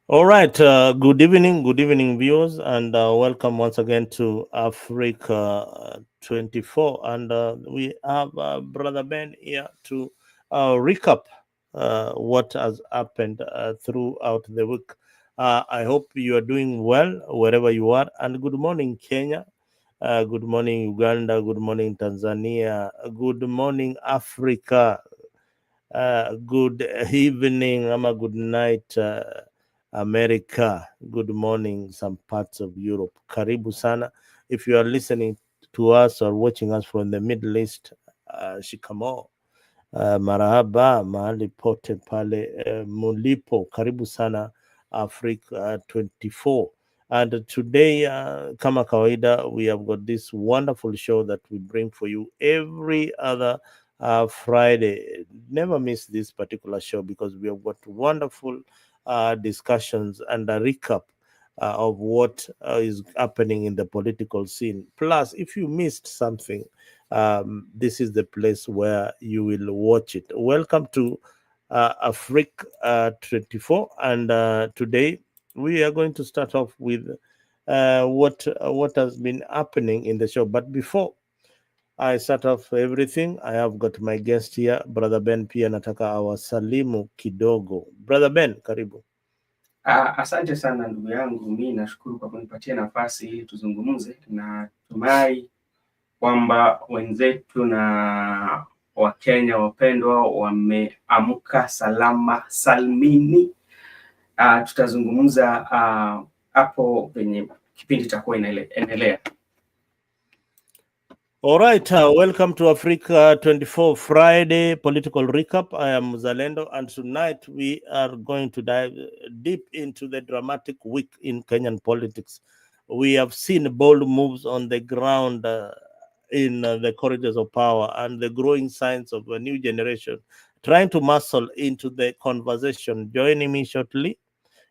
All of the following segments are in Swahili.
All right. Good evening, viewers, and welcome once again to Afriq24. And we have Brother Ben here to recap what has happened throughout the week. I hope you are doing well wherever you are. And good morning, Kenya. Good morning, Uganda. Good morning, Tanzania. Good morning, Africa. Good evening, good night. America. Good morning, some parts of Europe. Karibu sana. If you are listening to us or watching us from the Middle East, shikamo. Marahaba, mahali pote pale mulipo. Karibu sana, Afriq24. And today, kama kawaida, we have got this wonderful show that we bring for you every other Friday. Never miss this particular show because we have got wonderful discussions and a recap of what is happening in the political scene. Plus, if you missed something, this is the place where you will watch it. Welcome to Afriq24, and today we are going to start off with what has been happening in the show. But before I start off everything, I have got my guest here, Brother Ben. Pia nataka awasalimu kidogo. Brother Ben, karibu. Asante sana ndugu yangu, mimi nashukuru kwa kunipatia nafasi ili tuzungumze, na tumai kwamba wenzetu na Wakenya wapendwa wameamka salama salmini. Tutazungumza hapo kwenye kipindi chako inaendelea. All right, welcome to Afriq24 Friday Political Recap. I am Zalendo, and tonight we are going to dive deep into the dramatic week in Kenyan politics. We have seen bold moves on the ground in the corridors of power and the growing signs of a new generation trying to muscle into the conversation. Joining me shortly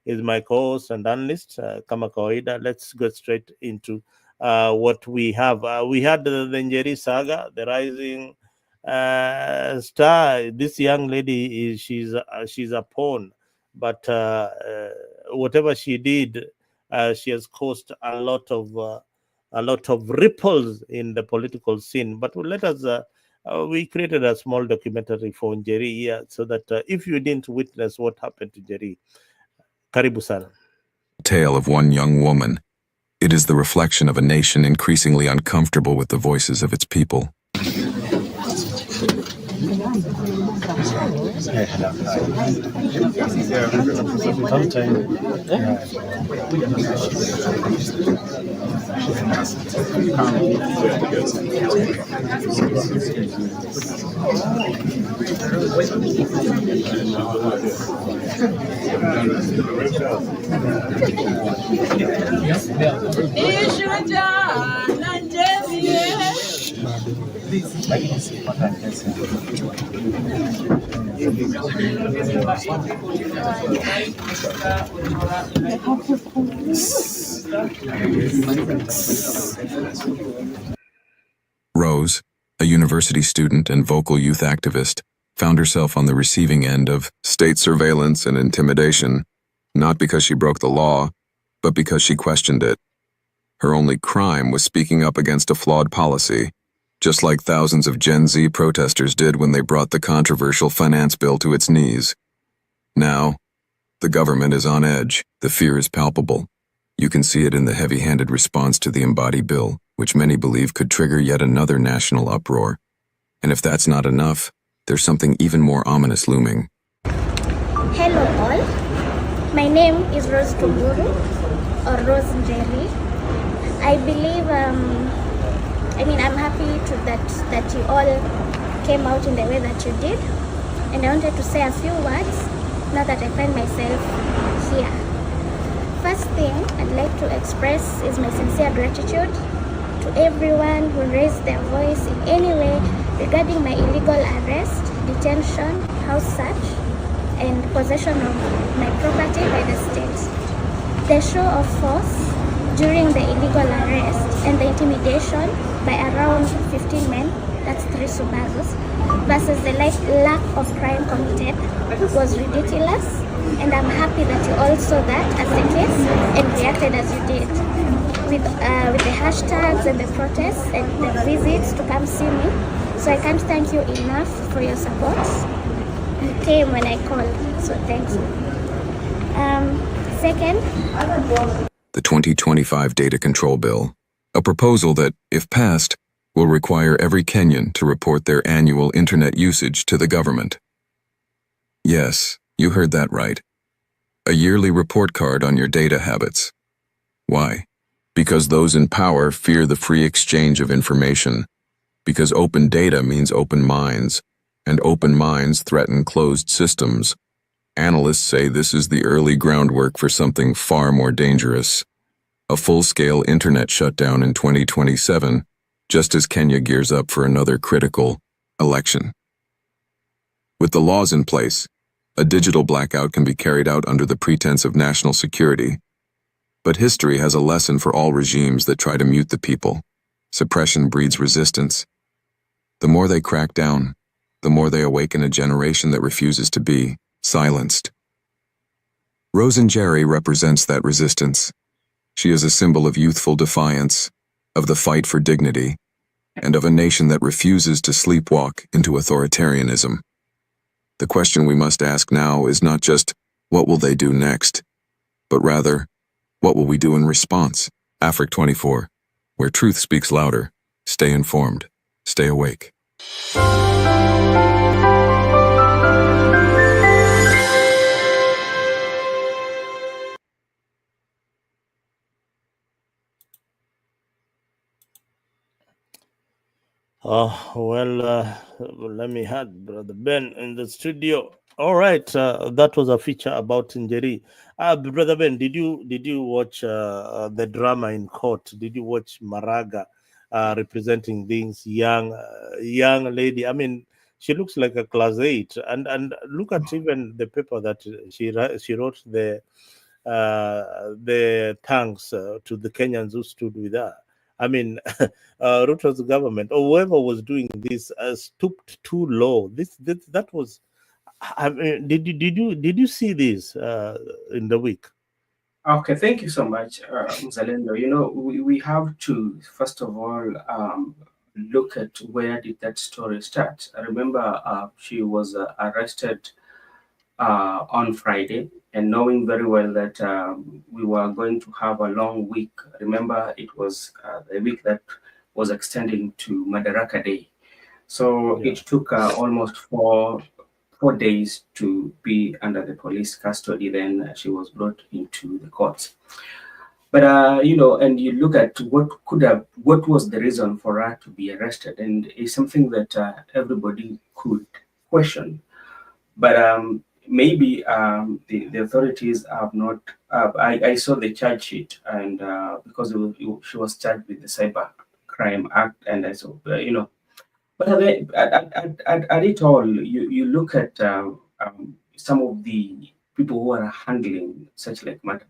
is my co-host and analyst, Kama Kawaida. Let's go straight into what we have. We had the Njeri saga, the rising star. This young lady she's a pawn, but whatever she did, she has caused a lot of ripples in the political scene. But let us. We created a small documentary for Njeri here, so that if you didn't witness what happened to Njeri, karibu sana. Tale of one young woman. It is the reflection of a nation increasingly uncomfortable with the voices of its people. Rose, a university student and vocal youth activist, found herself on the receiving end of state surveillance and intimidation, not because she broke the law, but because she questioned it. Her only crime was speaking up against a flawed policy, just like thousands of Gen Z protesters did when they brought the controversial finance bill to its knees. Now, the government is on edge. The fear is palpable. You can see it in the heavy-handed response to the Embody bill, which many believe could trigger yet another national uproar. And if that's not enough, there's something even more ominous looming. Hello all, my name is Rose Tunguru, or Rose Njeri. I believe, I'm happy that you all came out in the way that you did. And I wanted to say a few words now that I find myself here. First thing I'd like to express is my sincere gratitude to everyone who raised their voice in any way regarding my illegal arrest, detention, house search, and possession of my property by the state. The show of force during the illegal arrest and the intimidation by around 15 men, that's 3 Subarus, versus the lack of crime committed was ridiculous And I'm happy that you all saw that as it is and reacted as you did. With the hashtags and the protests and the visits to come see me. So I can't thank you enough for your support. You came when I called, so thank you. Second, The 2025 Data Control Bill, a proposal that, if passed, will require every Kenyan to report their annual internet usage to the government. Yes, you heard that right. A yearly report card on your data habits. Why? Because those in power fear the free exchange of information. Because open data means open minds, and open minds threaten closed systems. Analysts say this is the early groundwork for something far more dangerous. A full-scale internet shutdown in 2027, just as Kenya gears up for another critical election. With the laws in place, a digital blackout can be carried out under the pretense of national security. But history has a lesson for all regimes that try to mute the people. Suppression breeds resistance. The more they crack down, the more they awaken a generation that refuses to be silenced. Rose Njeri represents that resistance. She is a symbol of youthful defiance, of the fight for dignity, and of a nation that refuses to sleepwalk into authoritarianism. The question we must ask now is not just, what will they do next? But rather, what will we do in response? Afriq24, where truth speaks louder. Stay informed. Stay awake. Let me have Brother Ben in the studio. All right, that was a feature about Njeri. Brother Ben, did you watch the drama in court? Did you watch Maraga representing this young lady? I mean, she looks like a class 8, and look at even the paper that she wrote the thanks to the Kenyans who stood with her. I mean, Ruto's government or whoever was doing this stooped too low. That was. I mean, did you see this in the week? Okay, thank you so much, Mzalendo. You know, we have to first of all look at where did that story start. I remember she was arrested on Friday, and knowing very well that we were going to have a long week. Remember, it was the week that was extending to Madaraka Day. So Yeah. it took almost four days to be under the police custody. Then she was brought into the courts. But you know, and you look at what was the reason for her to be arrested, and it's something that everybody could question. But maybe the authorities have not. I saw the charge sheet, and because she was charged with the Cyber Crime Act, and I saw, you know, but at it all, you look at some of the people who are handling such like matter,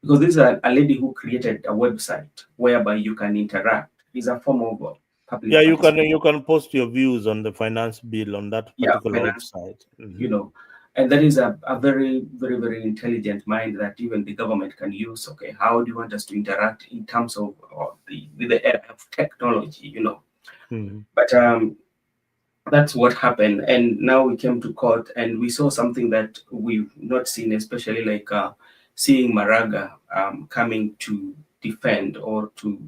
because this is a lady who created a website whereby you can interact. It's a form of public. Yeah, you can post your views on the finance bill on that particular website. You know, and that is a very, very, very intelligent mind that even the government can use. Okay, how do you want us to interact in terms of the era of technology? You know, but that's what happened. And now we came to court and we saw something that we've not seen, especially like seeing Maraga coming to defend or to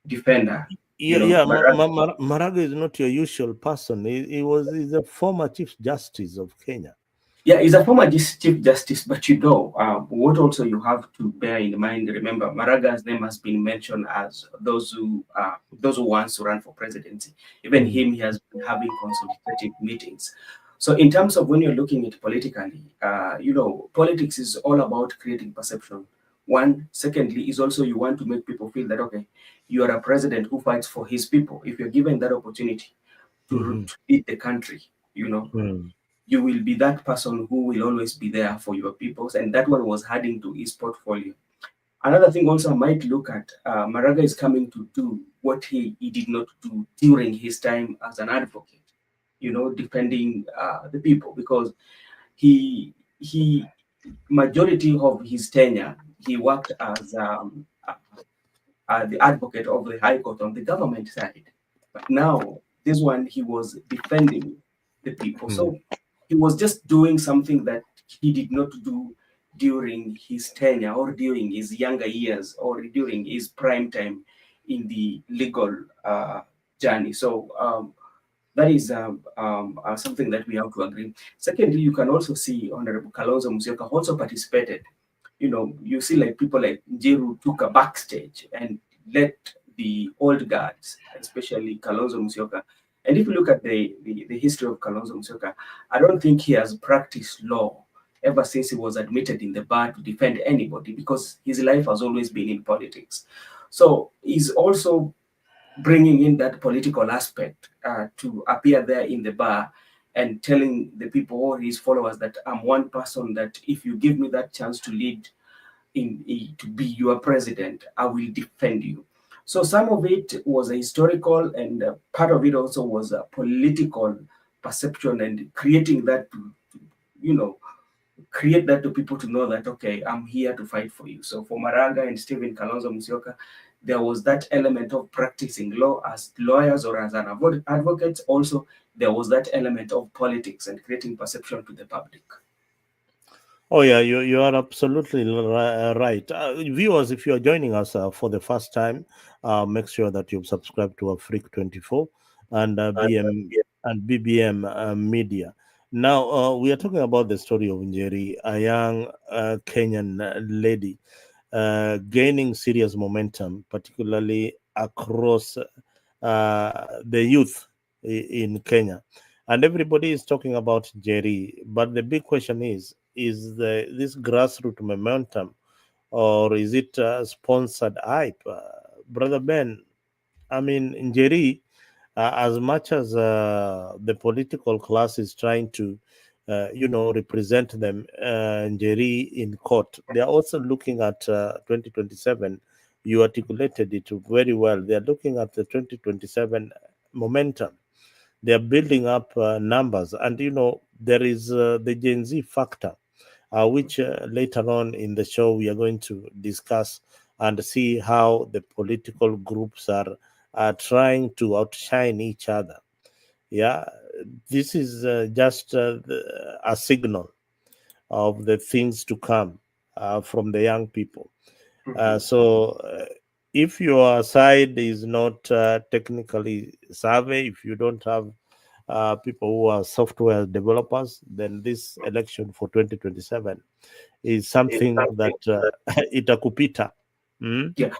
defend her. Yeah, Maraga is not your usual person. He's a former Chief Justice of Kenya. Yeah, he's a former Chief Justice, but you know, what also you have to bear in mind, remember, Maraga's name has been mentioned as those who want to run for presidency. Even him, he has been having consultative meetings. So in terms of when you're looking at politically, you know, politics is all about creating perception. One, secondly, is also you want to make people feel that, okay, you are a president who fights for his people. If you're given that opportunity to lead the country, you know, you will be that person who will always be there for your people. And that one was adding to his portfolio. Another thing also I might look at, Maraga is coming to do what he did not do during his time as an advocate, you know, defending the people. Because he majority of his tenure, he worked as the advocate of the High Court on the government side. But now, this one, he was defending the people. So he was just doing something that he did not do during his tenure or during his younger years or during his prime time in the legal journey. So that is something that we have to agree. Secondly, you can also see Honorable Kalonzo Musyoka also participated. You see like people like Njiru took a backstage and let the old guards, especially Kalonzo Musyoka. And if you look at the history of Kalonzo Musyoka, I don't think he has practiced law ever since he was admitted in the bar to defend anybody, because his life has always been in politics. So he's also bringing in that political aspect to appear there in the bar and telling the people or his followers that I'm one person that if you give me that chance to lead to be your president, I will defend you. So some of it was a historical, and part of it also was a political perception and creating that, create that to people to know that, okay, I'm here to fight for you. So for Maraga and Stephen Kalonzo Musyoka, there was that element of practicing law as lawyers or as an advocate. Also, there was that element of politics and creating perception to the public. Oh yeah, you are absolutely right. Viewers, if you are joining us for the first time, make sure that you've subscribed to Afriq24 and BBM Media. Now we are talking about the story of Njeri, a young Kenyan lady gaining serious momentum, particularly across the youth in Kenya. And everybody is talking about Jerry, but the big question is this grassroots momentum, or is it sponsored hype? Brother Ben, I mean, Jerry, as much as the political class is trying to, represent them, Njeri in court, they are also looking at 2027. You articulated it very well. They are looking at the 2027 momentum. They are building up numbers, and there is the Gen Z factor, which later on in the show we are going to discuss and see how the political groups are trying to outshine each other. Yeah, this is just a signal of the things to come from the young people. So if your side is not technically savvy, if you don't have people who are software developers, then this election for 2027 is something that itakupita. Yeah.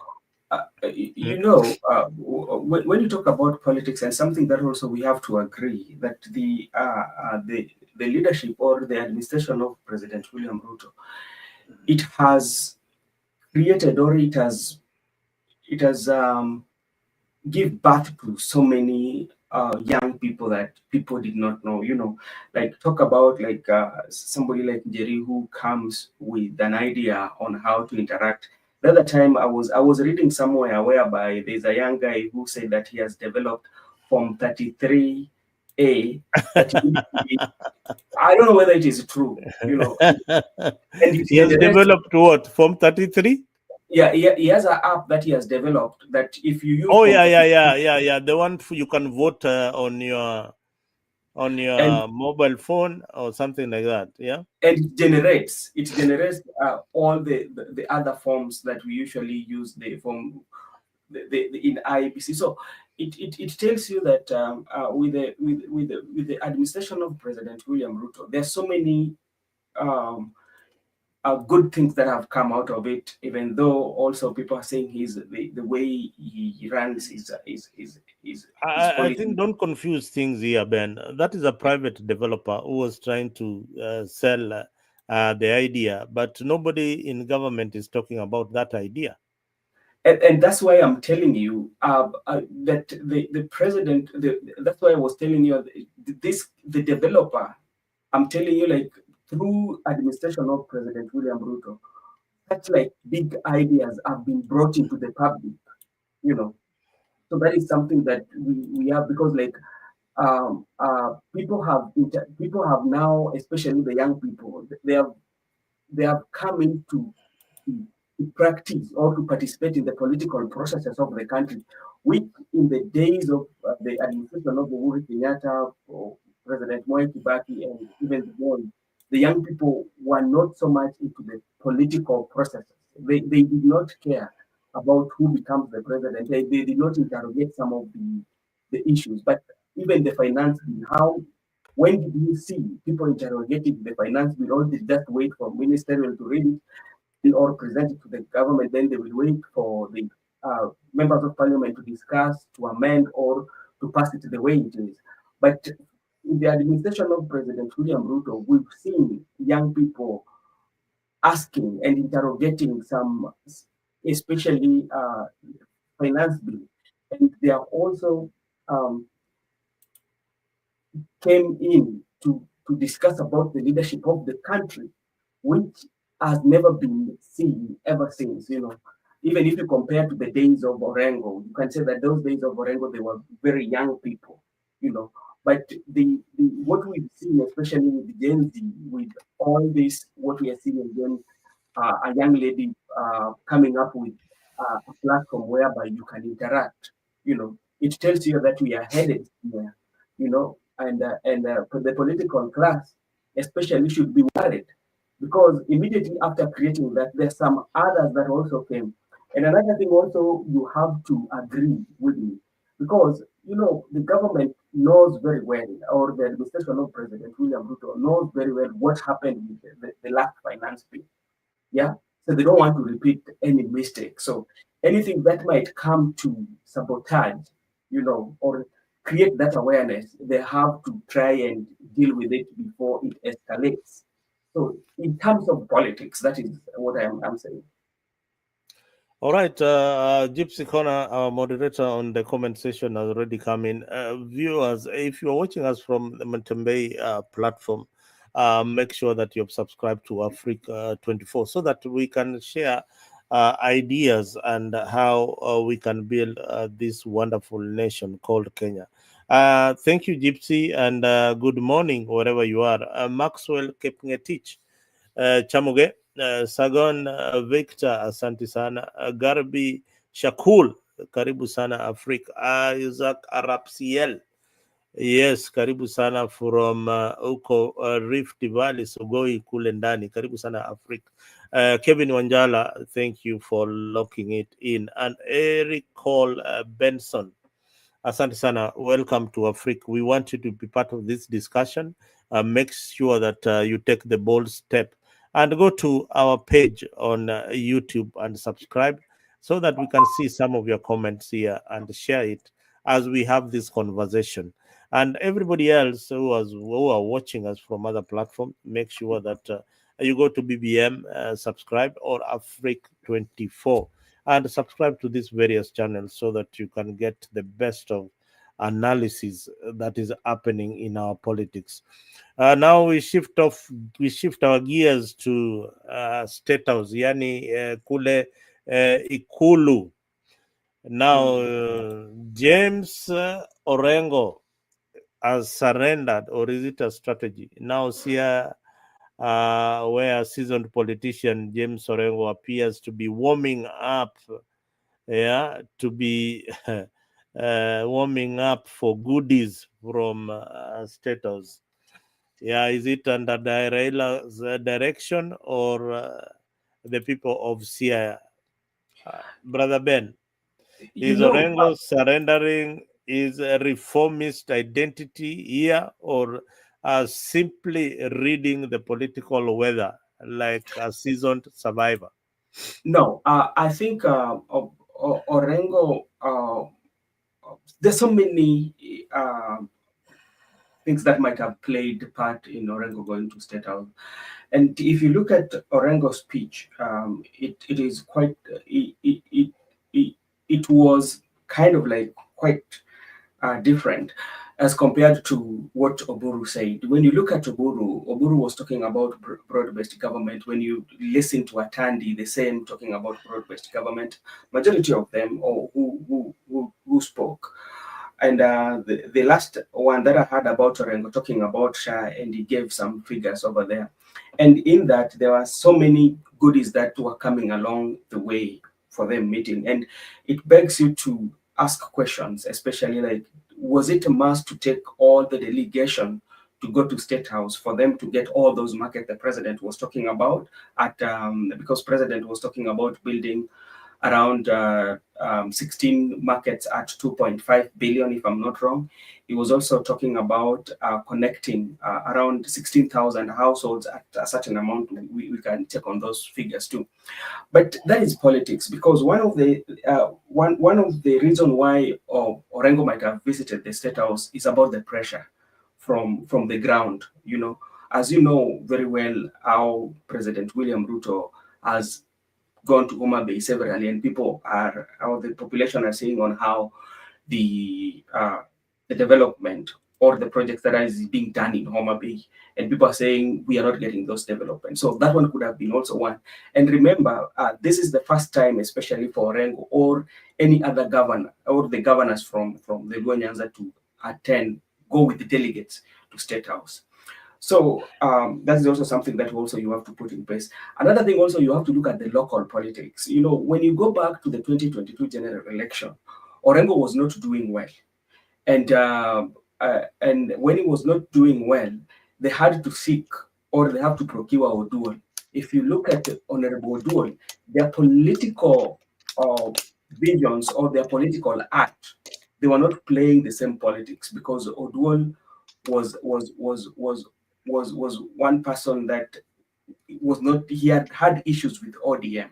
When you talk about politics, and something that also we have to agree that the leadership or the administration of President William Ruto, it has created, or it has give birth to so many young people that people did not know. Like talk about like somebody like Jerry who comes with an idea on how to interact. The other time I was reading somewhere whereby there's a young guy who said that he has developed Form 33A that I don't know whether it is true, and it He has developed what? Form 33? Yeah, he has an app that he has developed that if you use. Oh yeah. The one you can vote on your and mobile phone or something like that. Yeah. And it generates all the other forms that we usually use the form in IEBC. So it tells you that with the administration of President William Ruto, there's so many good things that have come out of it. Even though also people are saying the way he runs is I think don't confuse things here, Ben. That is a private developer who was trying to sell the idea, but nobody in government is talking about that idea. And that's why I'm telling you that the president. That's why I was telling you the developer. I'm telling you, like through administration of President William Ruto, such like big ideas have been brought into the public. So that is something that we have, because like people have now, especially the young people, they have come into to practice or to participate in the political processes of the country, which in the days of the administration of Uhuru Kenyatta or President Mwai Kibaki and even the young people were not so much into the political processes. They did not care about who becomes the president. They did not interrogate some of the issues, but even the finance bill, how when did you see people interrogating the finance bill, or did just wait for ministerial to read it or present it to the government? Then they will wait for the members of parliament to discuss, to amend, or to pass it the way it is. But in the administration of President William Ruto, we've seen young people asking and interrogating some, especially finance bill, and they are also um, came in to discuss about the leadership of the country, which has never been seen ever since. Even if you compare to the days of Orengo, you can say that those days of Orengo, they were very young people, But the what we've seen, especially with Gen Z, with all this, what we are seeing again, a young lady coming up with a platform whereby you can interact, it tells you that we are headed here, and the political class especially should be worried, because immediately after creating that, there's some others that also came. And another thing also, you have to agree with me, because the government knows very well, or the administration of President William Ruto knows very well what happened with the last finance bill. Yeah. So they don't want to repeat any mistake. So anything that might come to sabotage, or create that awareness, they have to try and deal with it before it escalates. So in terms of politics, that is what I'm saying. All right, Gypsy Corner, our moderator on the comment section, has already come in. Viewers, if you're watching us from the Mtembei platform, make sure that you've subscribed to Afriq24 so that we can share ideas and how we can build this wonderful nation called Kenya. Thank you, Gypsy, and good morning wherever you are. Maxwell Kepngetich, Chamuge, Sagon Victor, asante sana. Garbi Shakul, karibu sana Afrika. Isaac Arapsiel, yes, karibu sana from uko Rift Valley, Sogoi kule ndani, karibu sana Afrika. Kevin Wanjala, thank you for locking it in. And Eric Cole Benson, asante sana, welcome to Afriq. We want you to be part of this discussion. Make sure that you take the bold step and go to our page on YouTube and subscribe so that we can see some of your comments here and share it as we have this conversation. And everybody else who are watching us from other platforms, make sure that you go to BBM, subscribe, or Afriq24, and subscribe to these various channels so that you can get the best of analysis that is happening in our politics. Now we shift our gears to State House, yani kule Ikulu. Now James Orengo has surrendered, or is it a strategy? Now here where seasoned politician James Orengo appears to be warming up, to be warming up for goodies from State House. Yeah, is it under Raila's direction or the people of Sia? Brother Ben, is Orengo surrendering his reformist identity here, or simply reading the political weather like a seasoned survivor? No, I think Orengo, there's so many things that might have played part in Orengo going to State House. And if you look at Orengo's speech, it is quite, it was kind of like quite different as compared to what Oburu said. When you look at Oburu was talking about broad-based government. When you listen to Atandi, the same, talking about broad-based government. Majority of them, or who spoke, And the last one that I heard about Orengo talking about SHA, and he gave some figures over there. And in that, there were so many goodies that were coming along the way for them meeting. And it begs you to ask questions, especially like, was it a must to take all the delegation to go to State House for them to get all those markets the president was talking about at because president was talking about building around 16 markets at 2.5 billion, if I'm not wrong. He was also talking about connecting around 16,000 households at a certain amount. We can check on those figures too. But that is politics, because one of the reason why Orengo might have visited the State House is about the pressure from the ground. You know, as you know very well, how President William Ruto has gone to Homa Bay severally, and people are, or the population are saying on how the development or the projects that is being done in Homa Bay, and people are saying we are not getting those developments. So that one could have been also one. And remember, this is the first time, especially for Orengo or any other governor or the governors from the Luo Nyanza to go with the delegates to State House. So that is also something that also you have to put in place. Another thing also, you have to look at the local politics. You know, when you go back to the 2022 general election, Orengo was not doing well. And when he was not doing well, they had to seek, or they have to procure Oduol. If you look at the Honorable Oduol, their political visions or their political act, they were not playing the same politics, because Oduol was one person that was not, he had issues with ODM,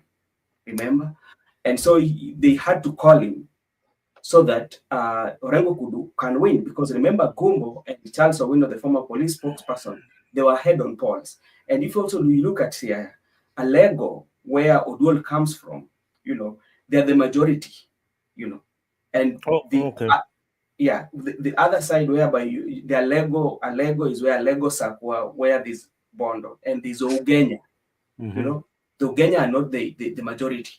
remember? And so they had to call him so that Orengo can win, because remember, Gumbo and Charles Owino, the former police spokesperson, they were head on polls. And if also you look at Siaya, Alego, where Oduol comes from, you know, they're the majority, you know. And the other side, whereby the Alego is where Alego Sakwa, where this Bondo, and this Ogenya, you know, the Ogenya are not the majority,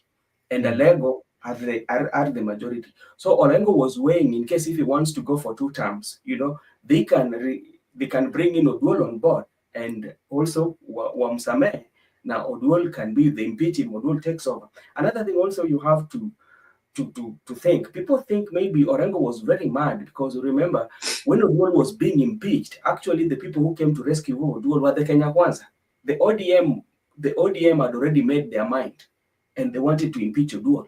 and Alego are the majority. So Orengo was weighing, in case if he wants to go for 2 terms, you know, they can bring in Oduol on board, and also Wamsame. Now Oduol can be the impeach him, Oduol takes over. Another thing also you have to think. People think maybe Orengo was very mad, because remember, when Oduol was being impeached, actually the people who came to rescue Oduol were the Kenya Kwanza. The ODM had already made their mind, and they wanted to impeach Oduol.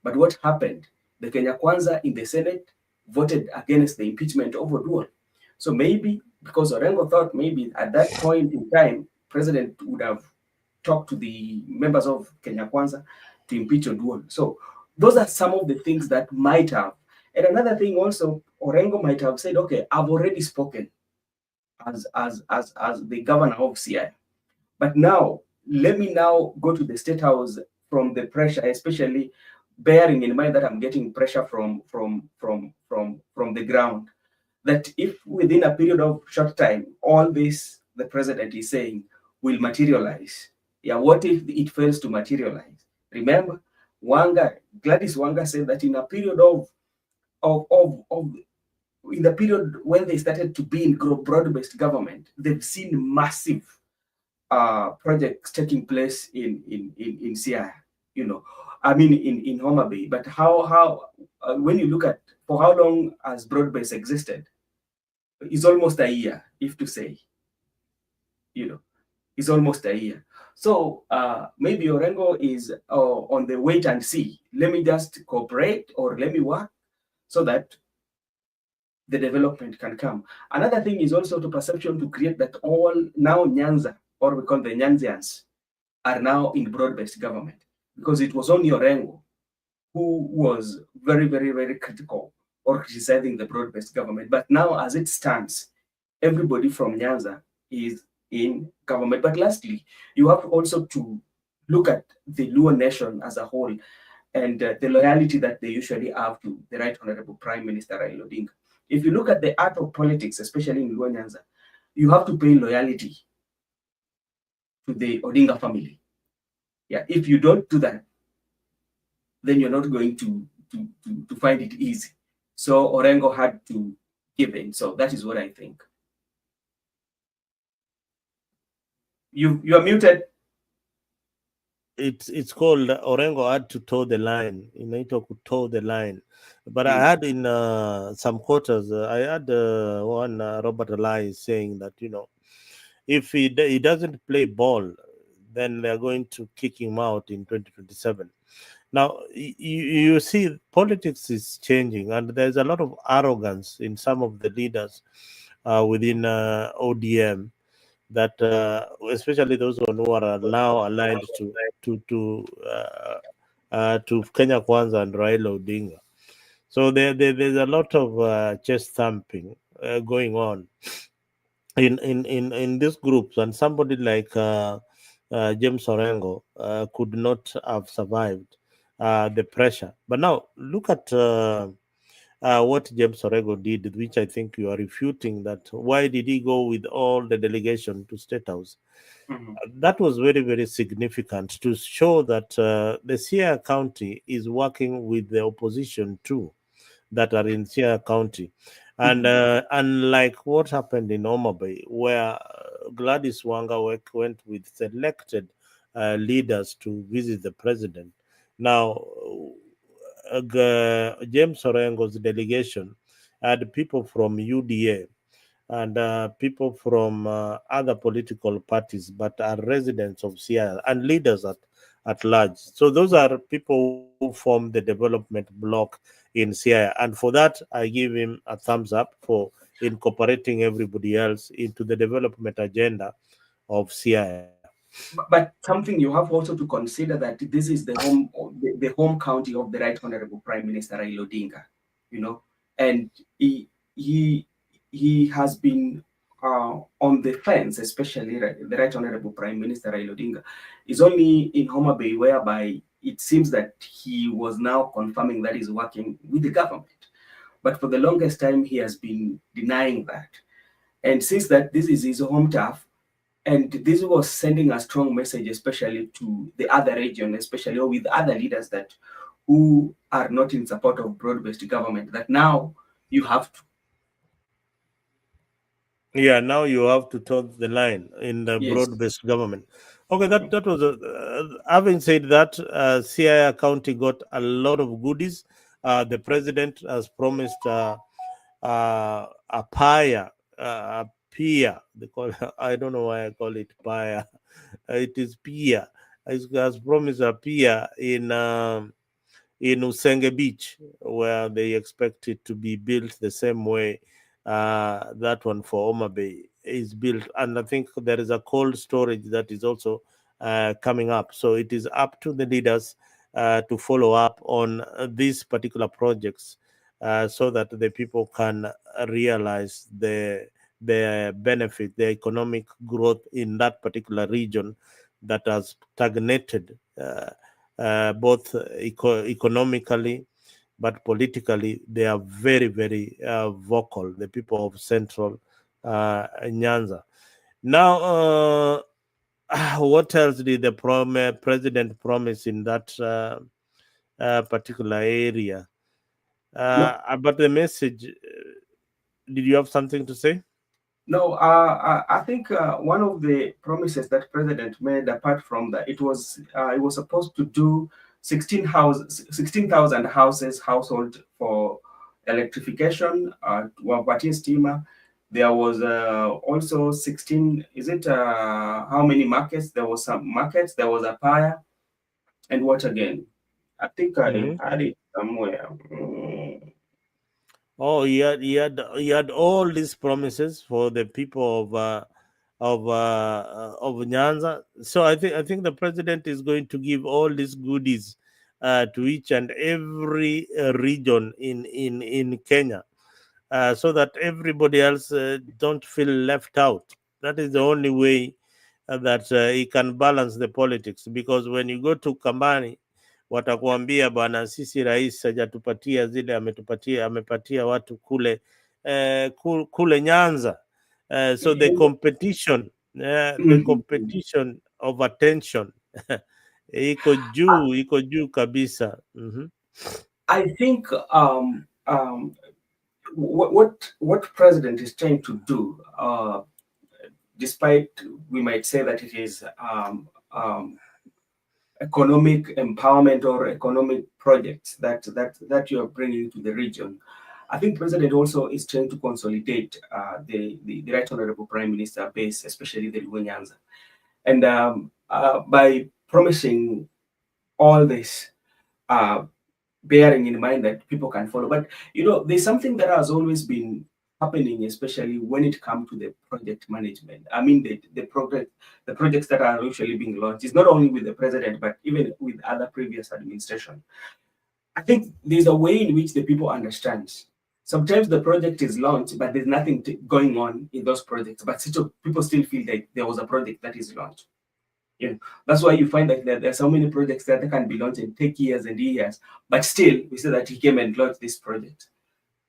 But what happened? The Kenya Kwanza in the Senate voted against the impeachment of Oduol. So maybe, because Orengo thought maybe at that point in time, President would have talked to the members of Kenya Kwanza to impeach Oduol. So those are some of the things that might have. And another thing also, Orengo might have said, okay, I've already spoken as the governor of CI. But now, let me now go to the State House from the pressure, especially bearing in mind that I'm getting pressure from the ground. That if within a period of short time, all this the president is saying will materialize. Yeah, what if it fails to materialize? Remember, Gladys Wanga said that in a period in the period when they started to be in broad-based government, they've seen massive projects taking place in Siaya, you know, I mean in Homa Bay. But how when you look at for how long has broad-based existed, it's almost a year, if to say, you know, it's almost a year. So maybe Orengo is on the wait and see. Let me just cooperate, or let me work so that the development can come. Another thing is also to perception to create that all now Nyanza, or we call the Nyanzians, are now in broad-based government, because it was only Orengo who was very, very, very critical or criticizing the broad-based government. But now, as it stands, everybody from Nyanza is in government. But lastly, you have also to look at the Luo nation as a whole, and the loyalty that they usually have to the Right Honorable Prime Minister Raila Odinga. If you look at the art of politics, especially in Luo Nyanza, you have to pay loyalty to the Odinga family. Yeah, if you don't do that, then you're not going to find it easy. So Orengo had to give in. So that is what I think. You are muted. It's called Orengo had to toe the line. Inaitwa kutoe the line. But I Mm. had in some quarters, I had one Robert Alai saying that, if he doesn't play ball, then they're going to kick him out in 2027. Now, you see, politics is changing, and there's a lot of arrogance in some of the leaders within ODM, that especially those one who are now aligned to Kenya Kwanza and Raila Odinga. So there's a lot of chest thumping going on in these groups, and somebody like James Orengo could not have survived the pressure. But now look at what James Orengo did, which I think you are refuting, that why did he go with all the delegation to State House? Mhm. That was very, very significant to show that the Sierra County is working with the opposition too, that are in Sierra County. And Mhm. unlike what happened in Homa Bay, where Gladys Wanga went with selected leaders to visit the president. Now, James Orengo's delegation had people from UDA and people from other political parties, but are residents of Sierra and leaders at large. So those are people who form the development block in Sierra. And for that, I give him a thumbs up for incorporating everybody else into the development agenda of Sierra. But something you have also to consider that this is the home county of the Right Honorable Prime Minister Raila Odinga, you know, and he he has been on the fence, especially the Right Honorable Prime Minister Raila Odinga is only in Homa Bay, whereby it seems that he was now confirming that he's working with the government. But for the longest time, he has been denying that. And since that this is his home turf, and this was sending a strong message, especially to the other region, especially with other leaders that who are not in support of broad-based government, that now you have to. Yeah, now you have to toe the line in the Yes. broad-based government. Okay, that was having said that, CIA County got a lot of goodies. The president has promised a pia, a pia. They call I don't know why I call it pia. It is pia. He has promised a pia in Usenge Beach, where they expect it to be built the same way that one for Oma Bay is built. And I think there is a cold storage that is also coming up. So it is up to the leaders to follow up on these particular projects so that the people can realize the benefit, the economic growth in that particular region that has stagnated. Both economically but politically, they are very, very vocal, the people of Central Nyanza. Now, what else did the president promise in that particular area? No, About the message, did you have something to say? no. I think one of the promises that president made, apart from that, it was supposed to do 16,000 houses household for electrification, wapatie stima. There was also 16. Is it how many markets? There was some markets. There was a fire, and what again? I think I Mm-hmm. had it somewhere. Mm. Oh, he had all these promises for the people of Nyanza. So I think the president is going to give all these goodies to each and every region in Kenya, so that everybody else don't feel left out. That is the only way that he can balance the politics, because when you go to Kambani watakuambia bwana, sisi rais hajatupatia zile amepatia watu kule kule Nyanza. So the competition of attention iko juu kabisa. I think what president is trying to do, despite we might say that it is economic empowerment or economic projects that you are bringing to the region, I think President also is trying to consolidate the Right Honorable Prime Minister base, especially the Kenyans, and by promising all this, bearing in mind that people can follow. But there's something that has always been happening, especially when it comes to the project management. I mean, the projects that are usually being launched is not only with the president, but even with other previous administration. I think there's a way in which the people understand. Sometimes the project is launched, but there's nothing going on in those projects. But still, people still feel like there was a project that is launched. That's why you find that there are so many projects that can be launched and take years and years, but still we say that he came and launched this project.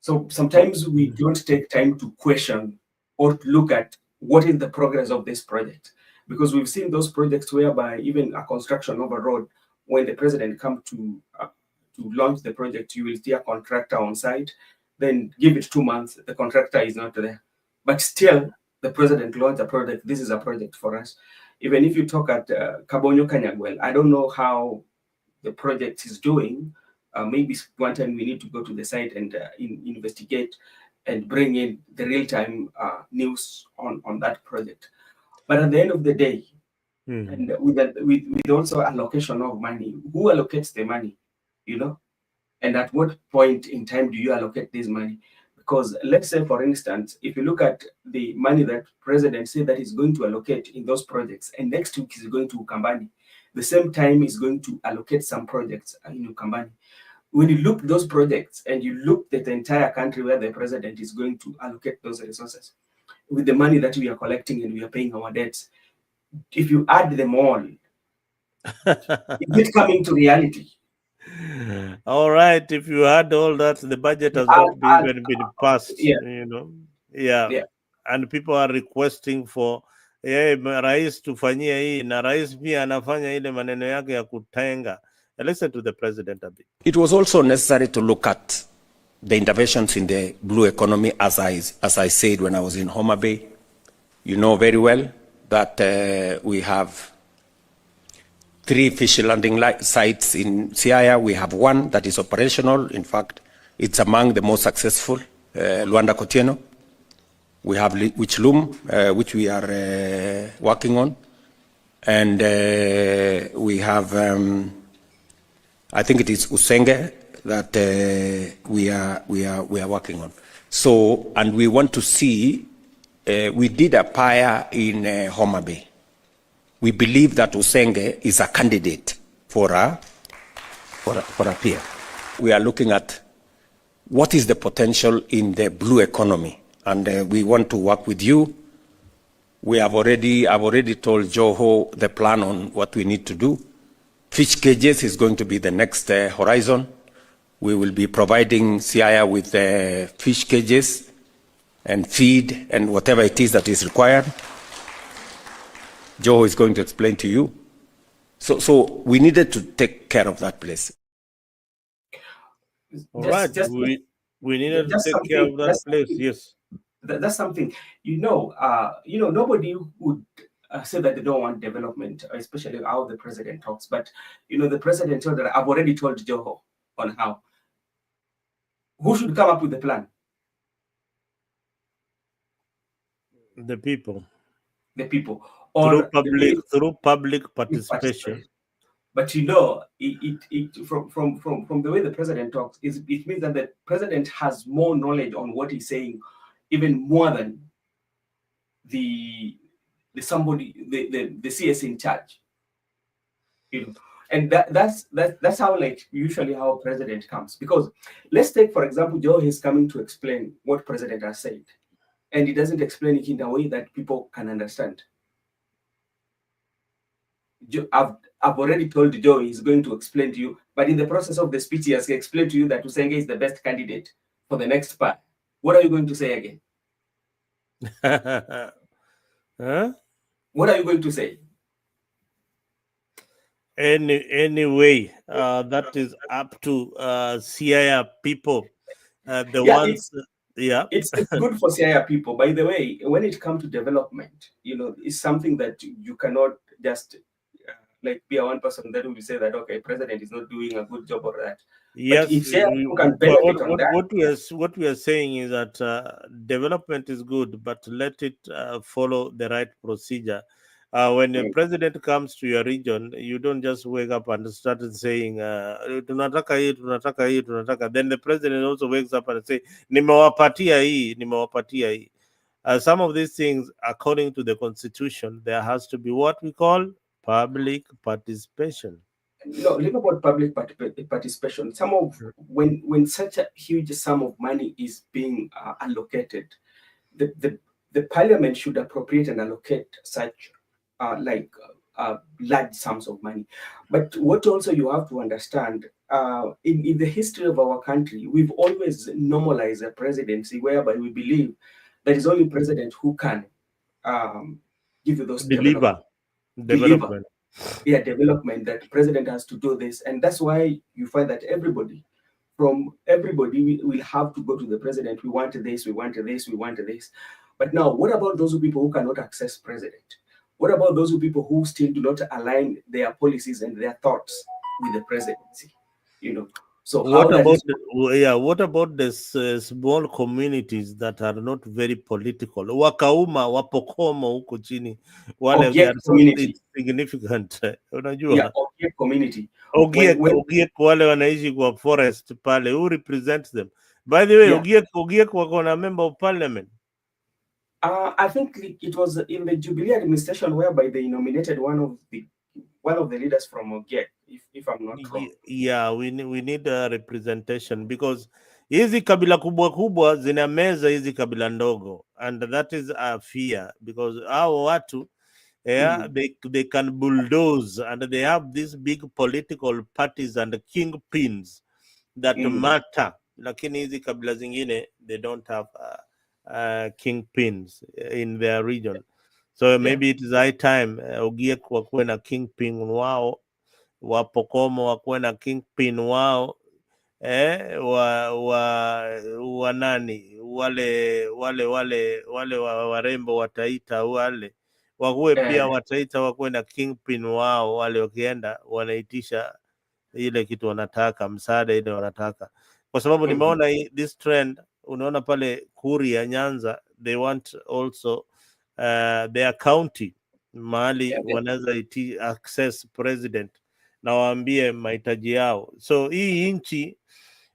So sometimes we don't take time to question or to look at what is the progress of this project, because we've seen those projects whereby even a construction of a road, when the president comes to launch the project, you will see a contractor on site, then give it 2 months, the contractor is not there, but still the president launched a project. This is a project for us. Even if you talk at Kabonyo Kanyagwel, I don't know how the project is doing. Maybe one time we need to go to the site and investigate and bring in the real-time news on that project. But at the end of the day, and with also allocation of money, who allocates the money, and at what point in time do you allocate this money? Because let's say, for instance, if you look at the money that president said that he's going to allocate in those projects, and next week he's going to Ukambani, the same time he's going to allocate some projects in Ukambani. When you look at those projects and you look at the entire country where the president is going to allocate those resources, with the money that we are collecting and we are paying our debts, if you add them all, is it coming to reality? All right. If you had all that, the budget has not even been passed. Yeah. And people are requesting for rais tufanyie hii, na rais pia anafanya ile maneno yake ya kutenga. Listen to the president a bit. It was also necessary to look at the interventions in the blue economy, as I said when I was in Homa Bay. You know very well that we have 3 fish landing sites in Siaya. We have 1 that is operational. In fact, it's among the most successful, Luanda Kotieno. We have Wichlum, which we are working on. And we have, I think it is Usenge that we are working on. So, and we want to see, we did a PIA in Homa Bay. We believe that Usenge is a candidate for a peer. We are looking at what is the potential in the blue economy, and we want to work with you. I've already told Joho the plan on what we need to do. Fish cages is going to be the next horizon. We will be providing Siaya with fish cages and feed and whatever it is that is required. Joe is going to explain to you. So we needed to take care of that place. All right. We needed to take care of that place. Yes. That's something, nobody would say that they don't want development, especially how the president talks. But, the president told that I've already told Joho on how. Who should come up with the plan? The people. The people. Or through public participation. But from the way the president talks, it means that the president has more knowledge on what he's saying, even more than the CS in charge. And that's how usually how president comes. Because let's take, for example, Joe is coming to explain what president has said, and he doesn't explain it in a way that people can understand. I've already told Joe he's going to explain to you, but in the process of the speech, he has explained to you that Usenge is the best candidate for the next part. What are you going to say again? Huh? What are you going to say? Anyway, that is up to Siaya people. The ones Yeah. It's good for Siaya people. By the way, when it comes to development, it's something that you cannot just like be a one person that will say that okay, president is not doing a good job or that. But Yes, if Siaya people can but benefit on that, what we are saying is that development is good, but let it follow the right procedure. When the president comes to your region, you don't just wake up and start saying tunataka hii, tunataka hii, tunataka. Then the president also wakes up and say nimewapatia hii, nimewapatia hii. Some of these things, according to the constitution, there has to be what we call public participation. no, leave about public participation. Some of when such a huge sum of money is being allocated, the parliament should appropriate and allocate such large sums of money. But what also you have to understand, in the history of our country, we've always normalized a presidency whereby we believe there is only president who can give you those Development. development, that president has to do this. And that's why you find that everybody will have to go to the president. We want this, we want this, we want this. But now, what about those people who cannot access president? What about those people who still do not align their policies and their thoughts with the presidency? So what about this small communities that are not very political? Wakauma, Wapokomo huko chini, wale they are so insignificant. Unajua? Yeah, Ogiek community. Ogiek wale wanaishi kwa forest pale. Who represents them? By the way, Ogiek wako na member of parliament. I think it was in the Jubilee administration whereby they nominated one of the leaders from Ogiek, if I'm not wrong. Yeah, we need a representation because hizi kabila kubwa kubwa zinameza hizi kabila ndogo, and that is a fear because hao watu they can bulldoze, and they have these big political parties and kingpins that matter, lakini hizi kabila zingine they don't have kingpins in their region. So maybe it is high time Ogiek wakuwe na kingpin wao, Wapokomo wakuwe na kingpin wao, wa nani wale warembo Wataita wale wakuwe pia Wataita wakuwe na kingpin wao, wale wakienda wanaitisha ile kitu wanataka, msaada ile wanataka, kwa sababu nimeona this trend. Unaona pale Kuria Nyanza, they want also their county mahali wanaweza access president na waambie mahitaji yao. So hii nchi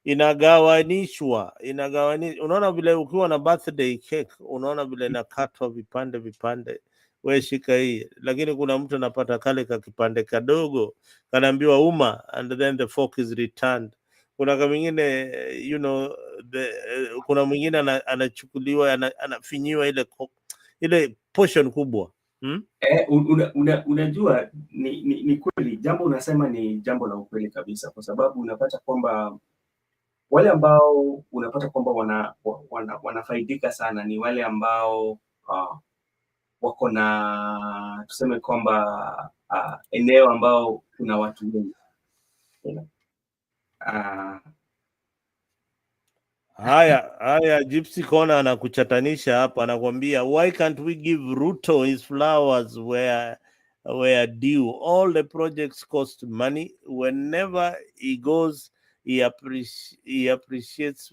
inagawanishwa. Unaona vile ukiwa na birthday cake, unaona vile inakatwa vipande, we shika hii, lakini kuna mtu anapata kale ka kipande kadogo, kanaambiwa uma, and then the fork is returned. Kuna mwingine kuna mwingine anachukuliwa, anafinyiwa ile portion kubwa. Unajua ni kweli, jambo unasema ni jambo la ukweli kabisa, kwa sababu unapata kwamba wale ambao unapata kwamba wanafaidika sana ni wale ambao wako na, tuseme kwamba eneo ambao kuna watu wengi. Haya Gypsy Corner anakuchatanisha hapa, anakwambia why can't we give Ruto his flowers where due? All the projects cost money. Whenever he goes, he appreciates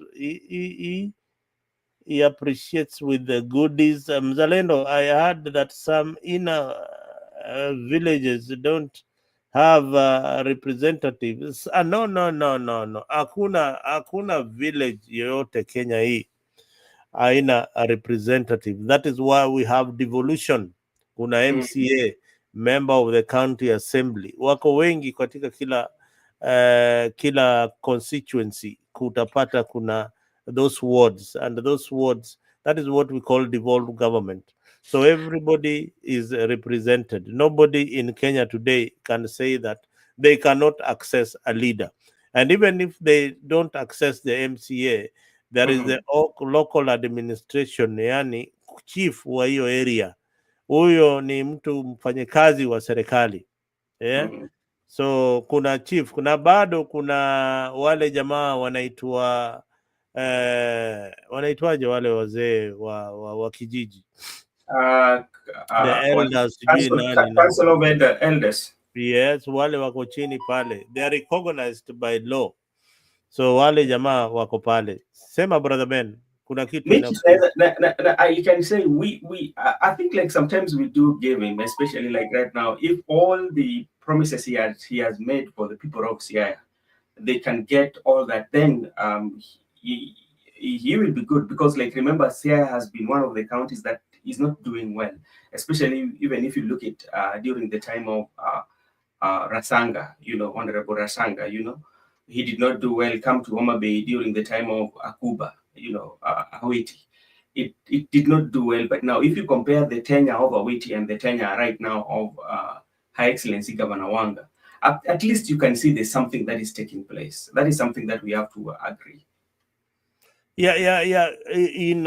with the goodies. Mzalendo, I heard that some inner villages don't have representatives. No. Hakuna village yoyote Kenya hii haina a representative. That is why we have devolution. Kuna MCA, member of the county assembly, wako wengi katika kila constituency. Kutapata kuna those wards, and those wards, that is what we call devolved government. So everybody is represented. Nobody in Kenya today can say that they cannot access a leader. And even if they don't access the MCA, there is the local administration, yani chief wa hiyo area. Huyo ni mtu mfanyakazi wa serikali. So kuna chief, kuna bado kuna wale jamaa wanaitwa wanaitwaje wale wazee wa kijiji, the elders, sijui nani Council of Elders. Yes, wale wako chini pale, they are recognized by law, so wale jamaa wako pale. Sema brother Ben, kuna kitu you can say I think like sometimes we do give him, especially like right now, if all the promises he has made for the people of Siaya, they can get all that, then he will be good, because like remember, Siaya has been one of the counties that is not doing well, especially even if you look at during the time of Rasanga, Honorable Rasanga, he did not do well. Come to Homa Bay during the time of Akuba, Awiti. It did not do well. But now, if you compare the tenure of Awiti and the tenure right now of High Excellency Governor Wanga, at least you can see there's something that is taking place. That is something that we have to agree. Yeah. In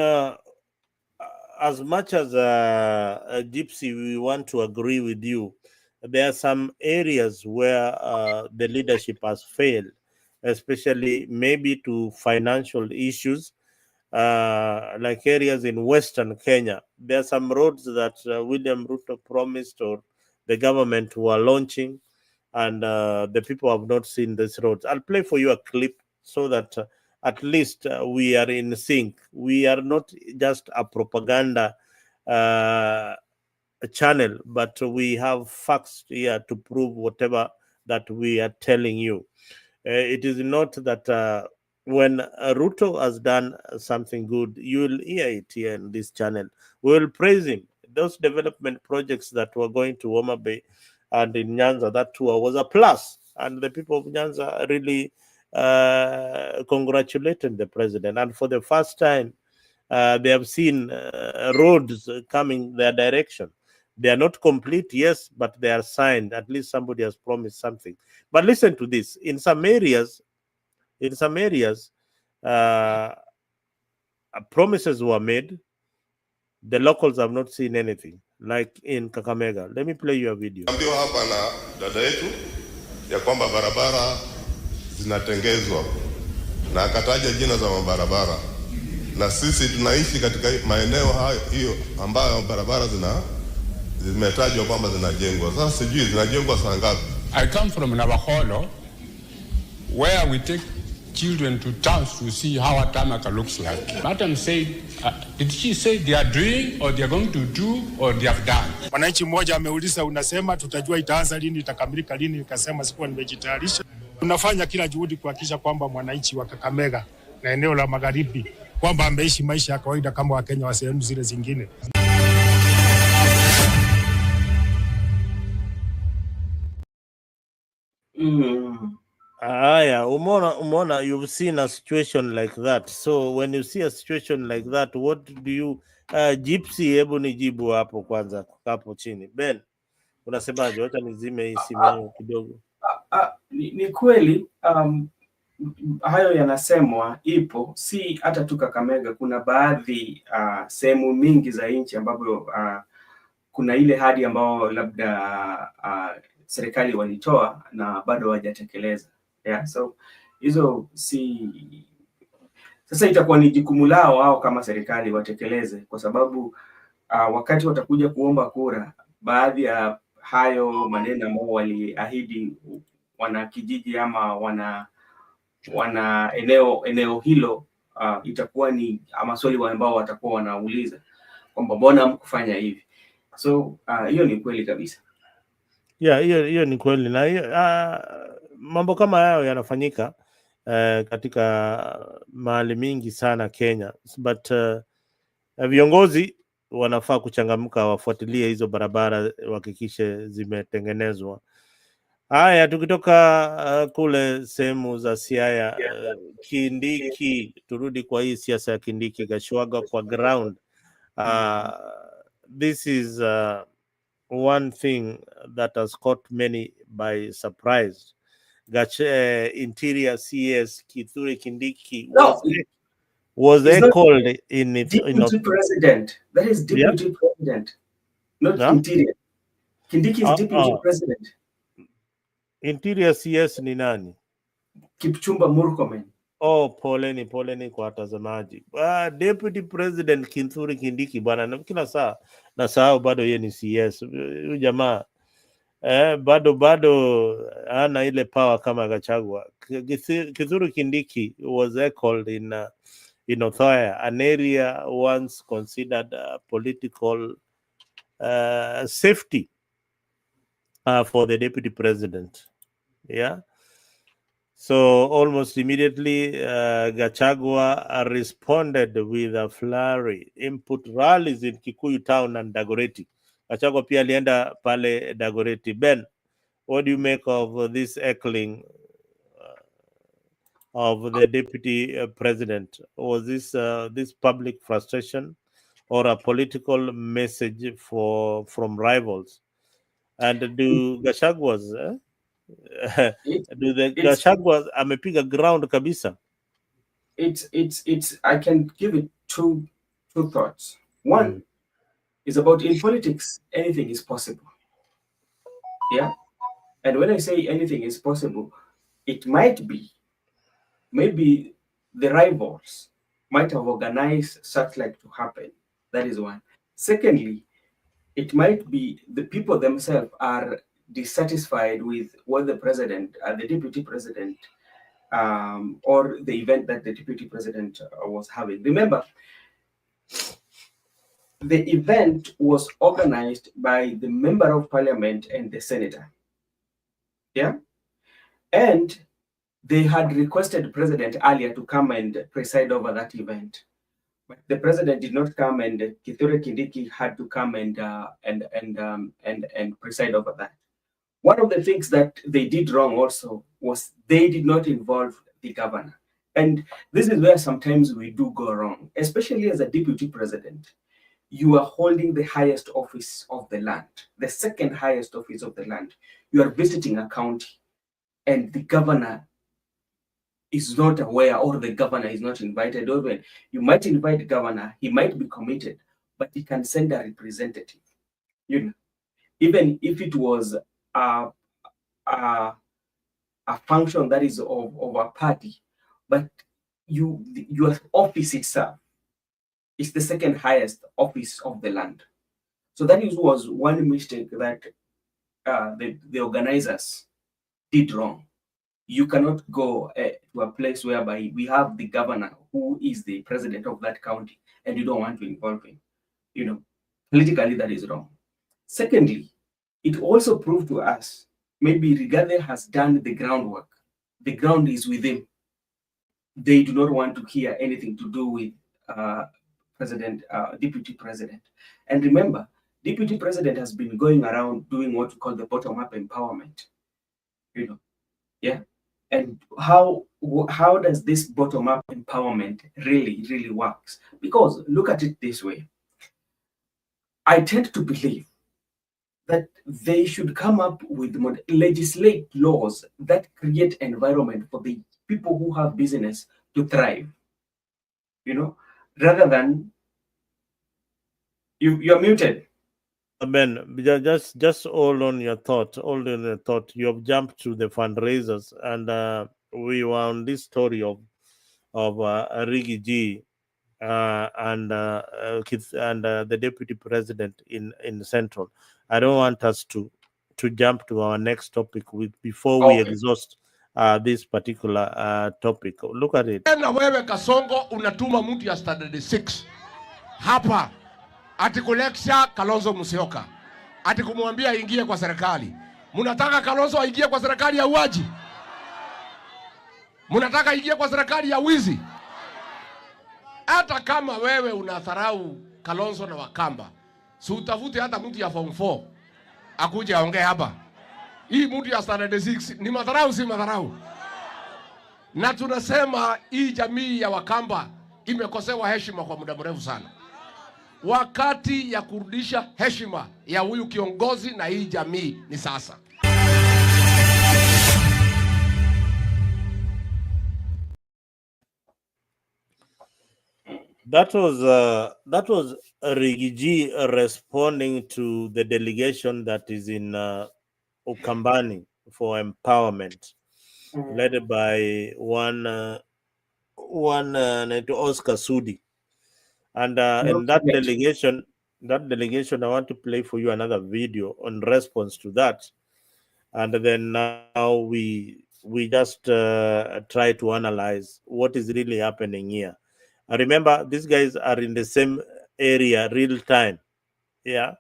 as much as Gypsy, we want to agree with you. There are some areas where the leadership has failed, especially maybe to financial issues, like areas in Western Kenya. There are some roads that William Ruto promised or the government were launching, and the people have not seen these roads. I'll play for you a clip so that at least we are in sync. We are not just a propaganda channel, but we have facts here to prove whatever that we are telling you. It is not that when Ruto has done something good, you will hear it here in this channel. We will praise him. Those development projects that were going to Homa Bay and in Nyanza, that tour was a plus. And the people of Nyanza really congratulated the president. And for the first time, they have seen roads coming their direction. They are not complete, yes, but they are signed. At least somebody has promised something. But listen to this. In some areas, promises were made. The locals have not seen anything, like in Kakamega. Let me play you a video. Ambiwa hapa na dada yetu ya kwamba barabara zinatengezwa na akataja jina za mabarabara, na sisi tunaishi katika maeneo hiyo ambayo barabara zimetajwa kwamba zinajengwa. Sasa sijui zinajengwa saa ngapi. I come from Navakholo, where we take children to towns to see how a tarmac looks like. Madam said, did she say they are doing or they are going to do or they have done? Mwananchi mmoja ameuliza, unasema tutajua itaanza lini, itakamilika lini? Nikasema sikuwa nimejitayarisha. Tunafanya kila juhudi kuhakikisha kwamba mwananchi wa Kakamega na eneo la magharibi kwamba ameishi maisha ya kawaida kama Wakenya wa sehemu zile zingine. Umona, you've seen a situation like that. So when you see a situation like that, what do you Gypsy, hebu nijibu hapo kwanza hapo chini. Ben, unasemaje? Wacha nizime hii simu yangu kidogo. Ni kweli hayo yanasemwa, ipo, si hata tu Kakamega, kuna baadhi sehemu mingi za nchi ambapo kuna ile hadi ambao labda serikali walitoa na bado hawajatekeleza. Yeah, so hizo sasa itakuwa ni jukumu lao au kama serikali watekeleze, kwa sababu wakati watakuja kuomba kura, baadhi ya hayo maneno ambao waliahidi wana kijiji ama wana eneo hilo, itakuwa ni maswali ambao watakuwa wanauliza kwamba mbona hamkufanya hivi. So hiyo ni kweli kabisa. Yeah, hiyo ni kweli, na mambo kama hayo yanafanyika katika mahali mingi sana Kenya, but viongozi wanafaa kuchangamka, wafuatilie hizo barabara, wahakikishe zimetengenezwa. Haya, tukitoka kule sehemu za Siaya, Kindiki, turudi kwa hii siasa ya Kindiki, Gachagua kwa ground. This is one thing that has caught many by surprise. Interior CS Kithure Kindiki was called in it. Deputy President. That is Deputy President, not Interior. Kindiki is Deputy President. Interior CS ni nani? Kipchumba Murkomen. Oh, poleni kwa watazamaji. Deputy President Kithure Kindiki bwana, na kila saa nasahau bado yeye ni CS. Huyu jamaa bado ana ile power kama Gachagua. Kithure Kindiki was called in Othaya, an area once considered political safety for the deputy president. Yeah. So almost immediately, Gachagua responded with a flurry, input rallies in Kikuyu town and Dagoretti. Gachagua pia alienda pale Dagoretti. Ben, what do you make of this heckling of the deputy president? Was this public frustration or a political message from rivals? And do Gachagua's do the Gachagua amepiga ground kabisa? It's I can give it two thoughts. One is about, in politics, anything is possible. Yeah. And when I say anything is possible, it might be maybe the rivals might have organized such like to happen. That is one. Secondly, it might be the people themselves are dissatisfied with what the president, the deputy president, or the event that the deputy president was having. Remember, the event was organized by the member of parliament and the senator. Yeah. And they had requested the president earlier to come and preside over that event. But the president did not come, and Kithure Kindiki had to come and preside over that. One of the things that they did wrong also was they did not involve the governor. And this is where sometimes we do go wrong, especially as a deputy president. You are holding the highest office of the land, the second highest office of the land. You are visiting a county, and the governor is not aware, or the governor is not invited. Or when you might invite the governor, he might be committed, but he can send a representative. You know, even if it was a function that is of a party, but your office itself is the second highest office of the land. So that was one mistake that the organizers did wrong. You cannot go to a place whereby we have the governor who is the president of that county and you don't want to involve him. You know, politically that is wrong. Secondly, it also proved to us maybe Rigathi has done the groundwork. The ground is with him. They do not want to hear anything to do with deputy president. And remember, deputy president has been going around doing what we call the bottom-up empowerment. You know, yeah. And how does this bottom-up empowerment really works? Because look at it this way. I tend to believe that they should come up with legislate laws that create environment for the people who have business to thrive. You know, rather than you're muted. Ben, just hold on your thought. Hold on your thought. You have jumped to the fundraisers, and we were on this story of Rigi G and the deputy president in Central. I don't want us to jump to our next topic before we exhaust this particular topic. Look at it. Na wewe Kasongo unatuma mtu ya standard 6 hapa ati kulexia Kalonzo Musyoka, ati kumwambia ingie kwa serikali. Munataka Kalonzo aingie kwa serikali ya uaji? Munataka ingie kwa serikali ya wizi? Hata kama wewe unadharau Kalonzo na Wakamba, si utafute hata mtu ya form 4 akuje aongee hapa. Hii mtu ya standard 6 ni madharau, si madharau? Na tunasema hii jamii ya Wakamba imekosewa heshima kwa muda mrefu sana. Wakati ya kurudisha heshima ya huyu kiongozi na hii jamii ni sasa. That was Rigiji responding to the delegation that is in Ukambani for empowerment, led by one one named Oscar Sudi, and that delegation, I want to play for you another video on response to that, and then now we just try to analyze what is really happening here. I remember these guys are in the same area real time, yeah,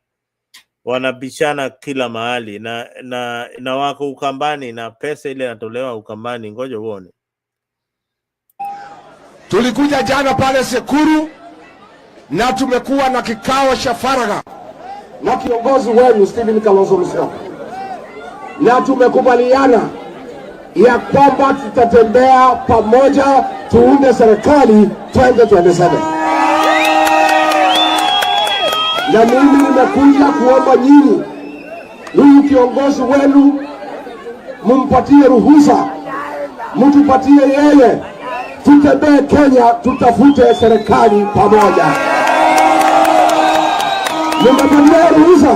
wanabishana kila mahali na wako Ukambani na pesa ile inatolewa Ukambani. Ngoja uone. Tulikuja jana pale Sekuru na tumekuwa na kikao cha faragha na kiongozi wenu Stephen Kalonzo Musyoka, na tumekubaliana ya kwamba tutatembea pamoja tuunde serikali 2027. Na mimi nimekuja kuomba nyinyi, huyu kiongozi wenu mumpatie ruhusa, mtupatie yeye, tutembee Kenya, tutafute serikali pamoja. Mmepatia ruhusa?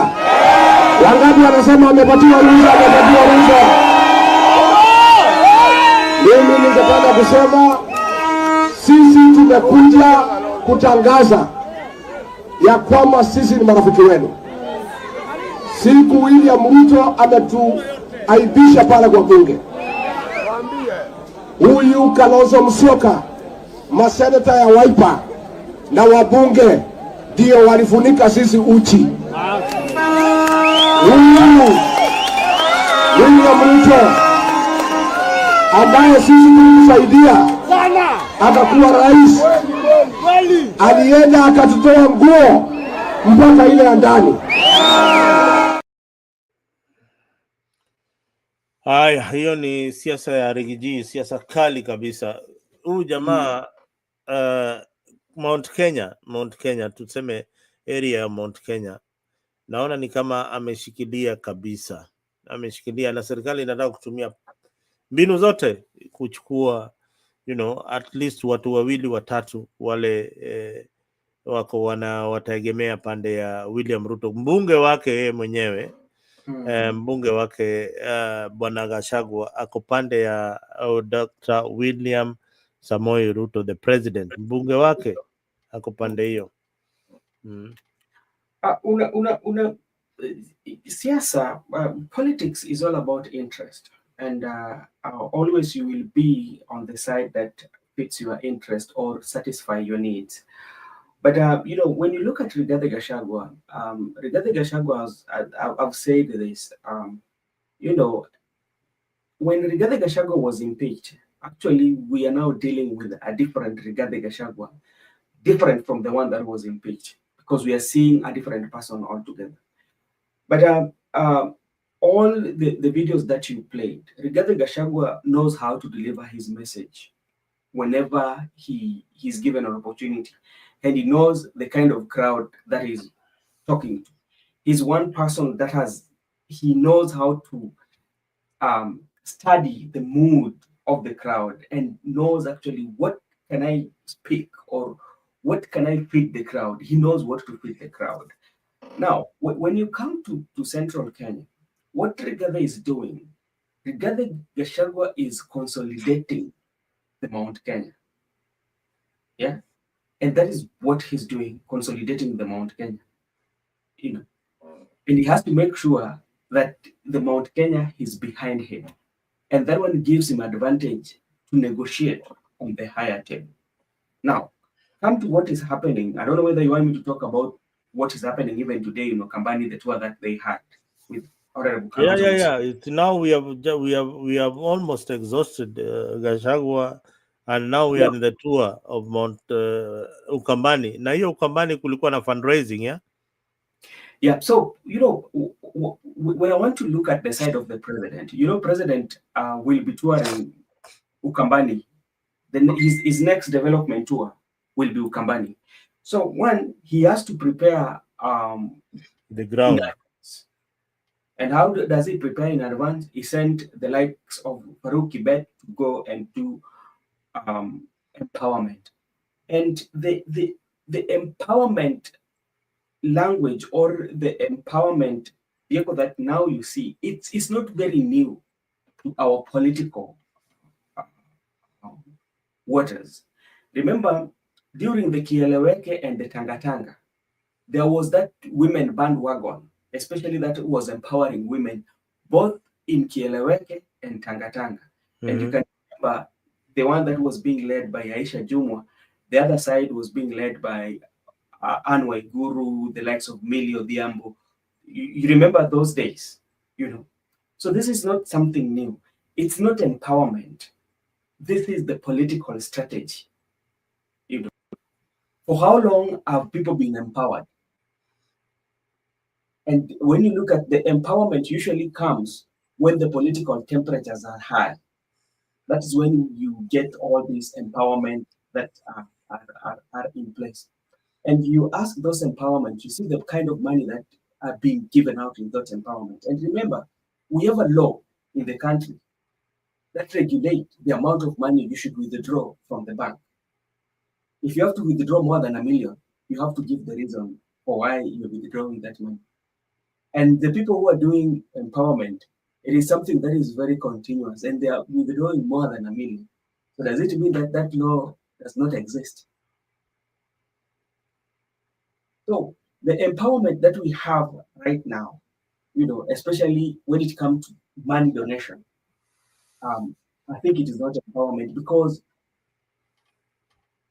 Wangapi wanasema amepatiwa ruhusa? Amepatiwa ruhusa. Mimi ningependa kusema sisi tumekuja kutangaza ya kwamba sisi ni marafiki wenu. Siku William Ruto ametuaibisha pale kwa bunge, huyu Kalonzo Musyoka, maseneta ya Wiper na wabunge ndio walifunika sisi uchi. Huyu William Ruto ambaye sisi tulimsaidia akakuwa rais, alienda akatutoa nguo mpaka ile ya ndani. Haya, hiyo ni siasa ya Rigiji, siasa kali kabisa. Huyu jamaa Mount Kenya, tuseme area ya Mount Kenya, naona ni kama ameshikilia kabisa, ameshikilia, na serikali inataka kutumia mbinu zote kuchukua at least watu wawili watatu wale wako wataegemea pande ya William Ruto, mbunge wake yeye mwenyewe. Mbunge wake Bwana Gachagua ako pande ya Dr. William Samoei Ruto, the president. Mbunge wake ako pande hiyo. Siasa, politics is all about interest, and always you will be on the side that fits your interest or satisfy your needs. But when you look at Rigathi Gachagua, I've said this, when Rigathi Gachagua was impeached, actually we are now dealing with a different Rigathi Gachagua, different from the one that was impeached, because we are seeing a different person altogether. But all the videos that you played, Rigathi Gachagua knows how to deliver his message whenever he's given an opportunity. And he knows the kind of crowd that he's talking to. He's one person that he knows how to study the mood of the crowd and knows actually what can I speak or what can I feed the crowd. He knows what to feed the crowd. Now, when you come to central Kenya, what Rigathi is doing, Rigathi Gachagua is consolidating the Mount Kenya. Yeah? And that is what he's doing, consolidating the Mount Kenya. And he has to make sure that the Mount Kenya is behind him. And that one gives him advantage to negotiate on the higher table. Now, come to what is happening. I don't know whether you want me to talk about what is happening even today in Okambani, the tour that they had with Orengo. Yeah. Now we have almost exhausted Gachagua. And now we are in the tour of Mount Ukambani. Na hiyo Ukambani kulikuwa na fundraising, yeah? Yeah, so, when I want to look at the side of the president, president will be touring Ukambani. Then his next development tour will be Ukambani. So, one, he has to prepare the ground. And how does he prepare in advance? He sent the likes of Farouk Kibet to go and do empowerment, and the empowerment language or the empowerment vehicle that now you see, it's not very new to our political waters. Remember, during the Kieleweke and the Tangatanga, there was that women bandwagon, especially that was empowering women, both in Kieleweke and Tangatanga. And you can remember the one that was being led by Aisha Jumwa, the other side was being led by Anwai Guru, the likes of Millie Odhiambo. You remember those days, you know. So this is not something new. It's not empowerment. This is the political strategy. You know, for how long have people been empowered? And when you look at the empowerment, usually comes when the political temperatures are high. That is when you get all these empowerment that are in place. And you ask those empowerment, you see the kind of money that are being given out in that empowerment. And remember, we have a law in the country that regulates the amount of money you should withdraw from the bank. If you have to withdraw more than $1 million, you have to give the reason for why you're withdrawing that money. And the people who are doing empowerment, it is something that is very continuous, and they are withdrawing more than $1 million. So does it mean that that law does not exist? So the empowerment that we have right now, you know, especially when it comes to money donation, I think it is not empowerment because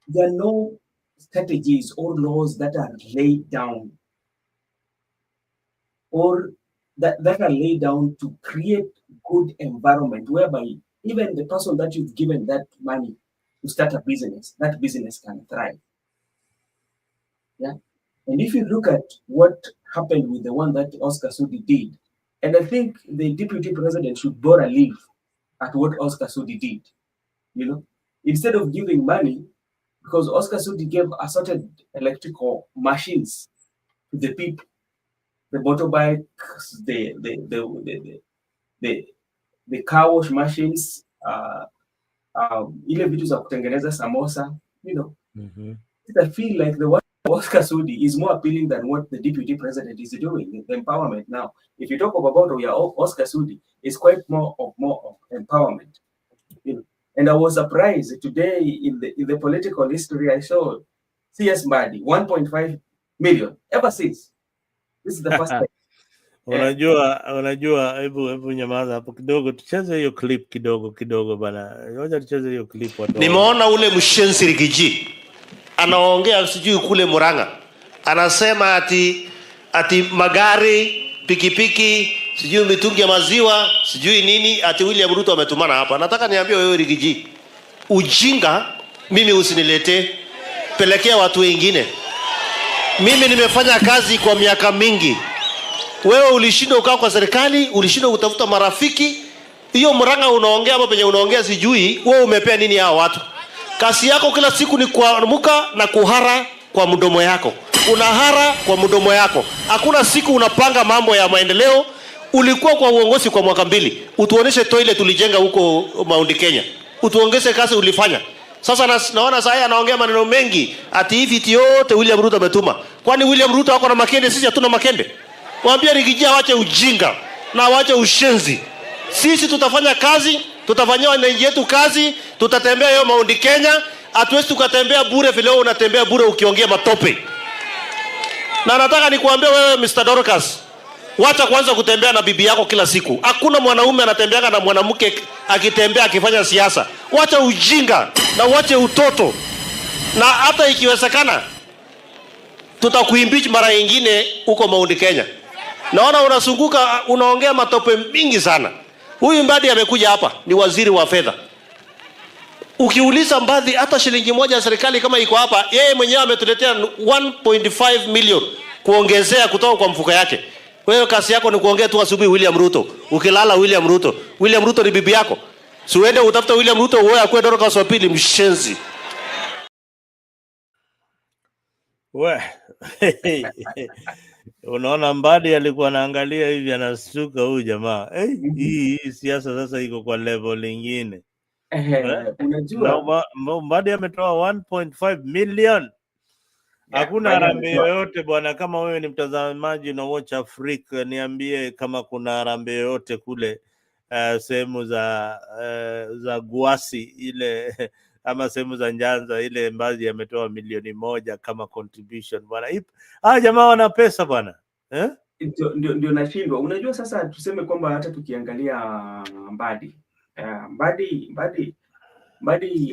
there are no strategies or laws that are laid down or that are laid down to create good environment whereby even the person that you've given that money to start a business, that business can thrive. Yeah. And if you look at what happened with the one that Oscar Sudi did, and I think the deputy president should bore a leaf at what Oscar Sudi did, you know, instead of giving money, because Oscar Sudi gave assorted electrical machines to the people, the motorbikes, the car wash machines, ile vitu za kutengeneza samosa, you know. I feel like the one Oscar Sudi is more appealing than what the deputy president is doing, the empowerment now. If you talk about Oscar Sudi, it's quite more of empowerment. You know? And I was surprised today in the political history I saw CS Mbadi, 1.5 million ever since. This is the first time. Unajua, hebu nyamaza hapo kidogo, tucheze hiyo clip kidogo bana. Ngoja tucheze hiyo clip watu. Nimeona ule mshenzi Rigiji anaongea sijui kule Murang'a. Anasema ati magari, pikipiki, sijui mitungi ya maziwa, sijui nini, ati William Ruto ametumana hapa. Nataka niambie wewe Rigiji, ujinga mimi usiniletee, pelekea watu wengine. Mimi nimefanya kazi kwa miaka mingi. Wewe ulishinda ukao kwa serikali, ulishinda kutafuta marafiki. Hiyo Murang'a unaongea hapo penye unaongea sijui, wewe umepea nini hao watu? Kazi yako kila siku ni kuamka na kuhara kwa mdomo yako. Unahara kwa mdomo yako. Hakuna siku unapanga mambo ya maendeleo. Ulikuwa kwa uongozi kwa mwaka 2. Utuoneshe toilet tulijenga huko Mount Kenya. Utuongeze kazi ulifanya. Sasa naona sasa anaongea maneno mengi ati hivi yote William Ruto ametuma. Kwani William Ruto wako na makende, sisi hatuna makende? Waambie Rigiji waache ujinga na waache ushenzi. Sisi tutafanya kazi, tutafanyia wananchi wetu kazi, tutatembea hiyo Mount Kenya, hatuwezi tukatembea bure vile wewe unatembea bure ukiongea matope. Na nataka nikuambie wewe Mr. Dorcas, wacha kwanza kutembea na bibi yako kila siku. Hakuna mwanaume anatembeanga na mwanamke akitembea akifanya siasa. Wacha ujinga na wache utoto. Na hata ikiwezekana tutakuimpeach mara nyingine huko Mount Kenya. Naona unazunguka unaongea matope mingi sana. Huyu Mbadi amekuja hapa ni waziri wa fedha. Ukiuliza Mbadi hata shilingi moja ya serikali kama iko hapa, yeye mwenyewe ametuletea 1.5 million kuongezea kutoka kwa mfuko yake. Wewe kazi yako ni kuongea tu asubuhi William Ruto. Ukilala William Ruto. William Ruto ni bibi yako. Si uende utafuta William Ruto wewe akwe Dorcas wa pili mshenzi. Unaona Mbadi alikuwa anaangalia hivi anasuka huyu jamaa. Hii siasa sasa iko kwa level nyingine. Unajua Mbadi ametoa 1.5 million. Hakuna harambee yoyote bwana. Kama wewe ni mtazamaji na watch Afrika, niambie kama kuna harambee yoyote kule sehemu za Guasi ile ama sehemu za Nyanza, ile Mbazi ametoa milioni 1 kama contribution bwana. Jamaa wana pesa bwana Ndio nashindwa. Unajua sasa tuseme kwamba hata tukiangalia Mbadi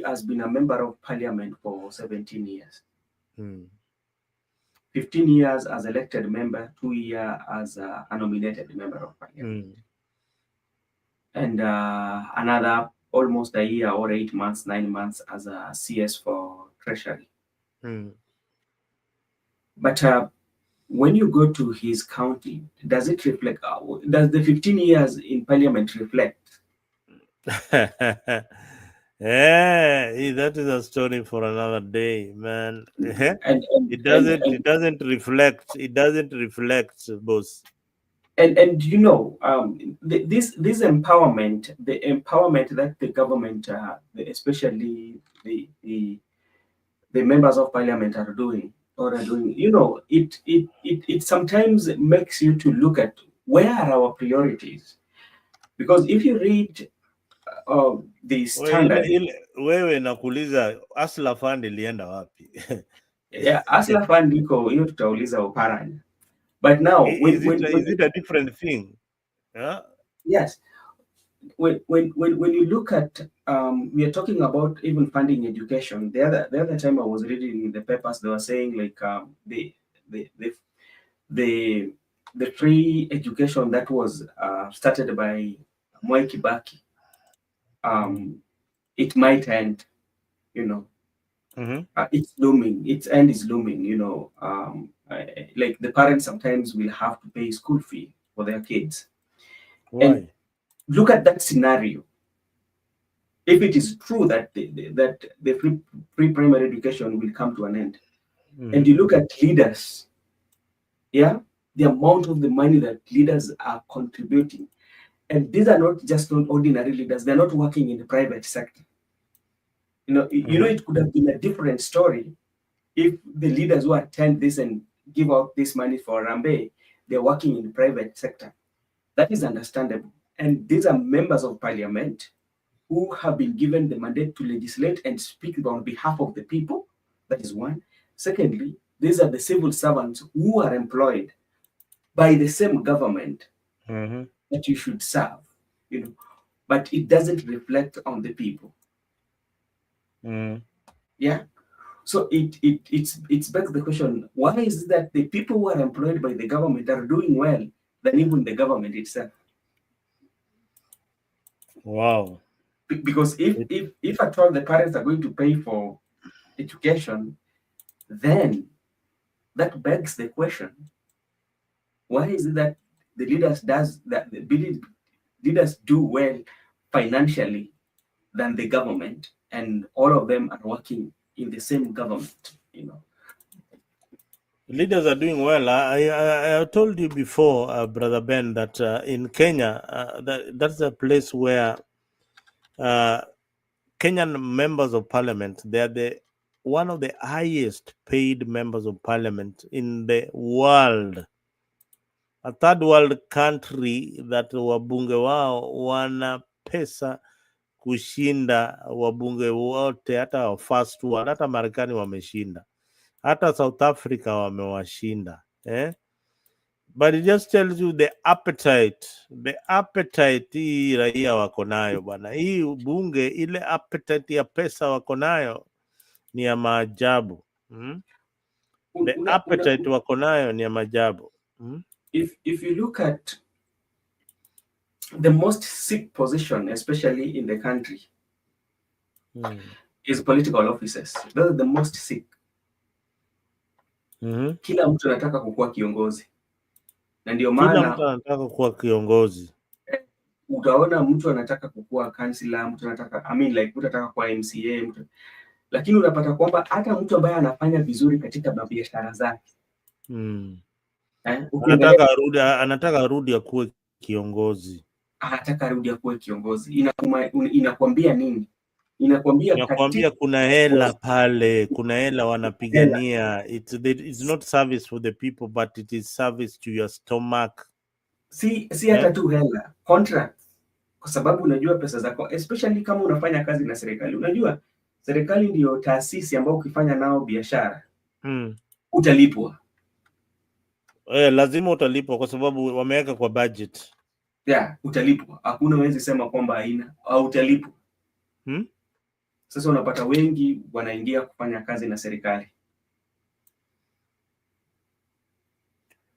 has been a member of parliament for 17 years. 15 years as elected member, 2 years as a nominated member of parliament. And another almost a year or 8 months, 9 months as a CS for Treasury. But when you go to his county, does it reflect, does the 15 years in parliament reflect? Yeah, that is a story for another day, man. It doesn't reflect. It doesn't reflect, boss. And you know, this empowerment, the empowerment that the government, especially the members of parliament are doing, you know, it sometimes makes you to look at where are our priorities, because if you read the standard, wewe nakuuliza Asla Fund ilienda wapi? Yeah, Asla Fund iko hiyo tutauliza Oparanya. But now is it a different thing? Yes. When you look at we are talking about even funding education. The other time I was reading in the papers, they were saying like the free education that was started by Mwai Kibaki, it might end, you know. It's looming. Its end is looming, you know. Like the parents sometimes will have to pay school fee for their kids. Why? And look at that scenario. If it is true that the free primary education will come to an end, and you look at leaders, yeah, the amount of the money that leaders are contributing, and these are not just ordinary leaders; they're not working in the private sector. You know, it could have been a different story if the leaders who attend this and give out this money for Rambe, they're working in the private sector. That is understandable. And these are members of parliament who have been given the mandate to legislate and speak on behalf of the people. That is one. Secondly, these are the civil servants who are employed by the same government that you should serve, you know, but it doesn't reflect on the people. Yeah. So it's back to the question, why is it that the people who are employed by the government are doing well than even the government itself? Wow. Because if at all the parents are going to pay for education, then that begs the question, why is it that the leaders do well financially than the government, and all of them are working in the same government, you know? Leaders are doing well. I told you before, Brother Ben, that in Kenya, that's a place where Kenyan members of parliament, they are one of the highest paid members of parliament in the world. A third world country that wabunge wao wana pesa kushinda wabunge wote, hata first world, hata Marekani wameshinda, hata South Africa wamewashinda. But it just tells you the appetite hii raia wako nayo bwana. Hii bunge, ile appetite ya pesa wako nayo ni ya maajabu. The appetite wako nayo ni ya maajabu. If you look at the most sick position, especially in the country, is political offices. Those are the most sick. Kila mtu anataka kukuwa kiongozi. Na ndio maana kila mtu anataka kuwa kiongozi. Utaona mtu anataka kukuwa kansila, mtu anataka mtu anataka kuwa MCA, lakini unapata kwamba hata mtu ambaye anafanya vizuri katika biashara zake anataka arudi akuwe kiongozi. Anataka arudi akuwe kiongozi. Inakwambia nini? Inakwambia kuna hela pale, kuna hela wanapigania. It's not service for the people, but it is service to your stomach. Si hata tu hela, contract. Kwa sababu unajua pesa zako, especially kama unafanya kazi na serikali, unajua Serikali ndio taasisi ambayo ukifanya nao biashara utalipwa. Lazima utalipwa kwa sababu wameweka kwa budget. Yeah, utalipwa. Hakuna wezi sema kwamba haina au utalipwa. Sasa unapata wengi wanaingia kufanya kazi na serikali.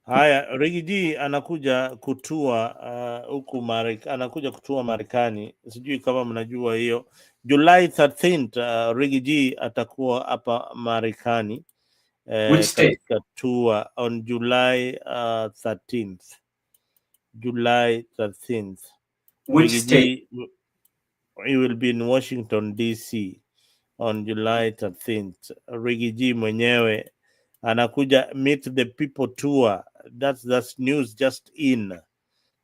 Haya, Riggy G anakuja kutua huku anakuja kutua Marekani. Sijui kama mnajua hiyo. July 13th Riggy G atakuwa hapa Marekani katika tour on July 13th. July 13th. Which state? He will be in Washington DC on July 13th. Riggy G mwenyewe anakuja meet the people tour. That's news just in.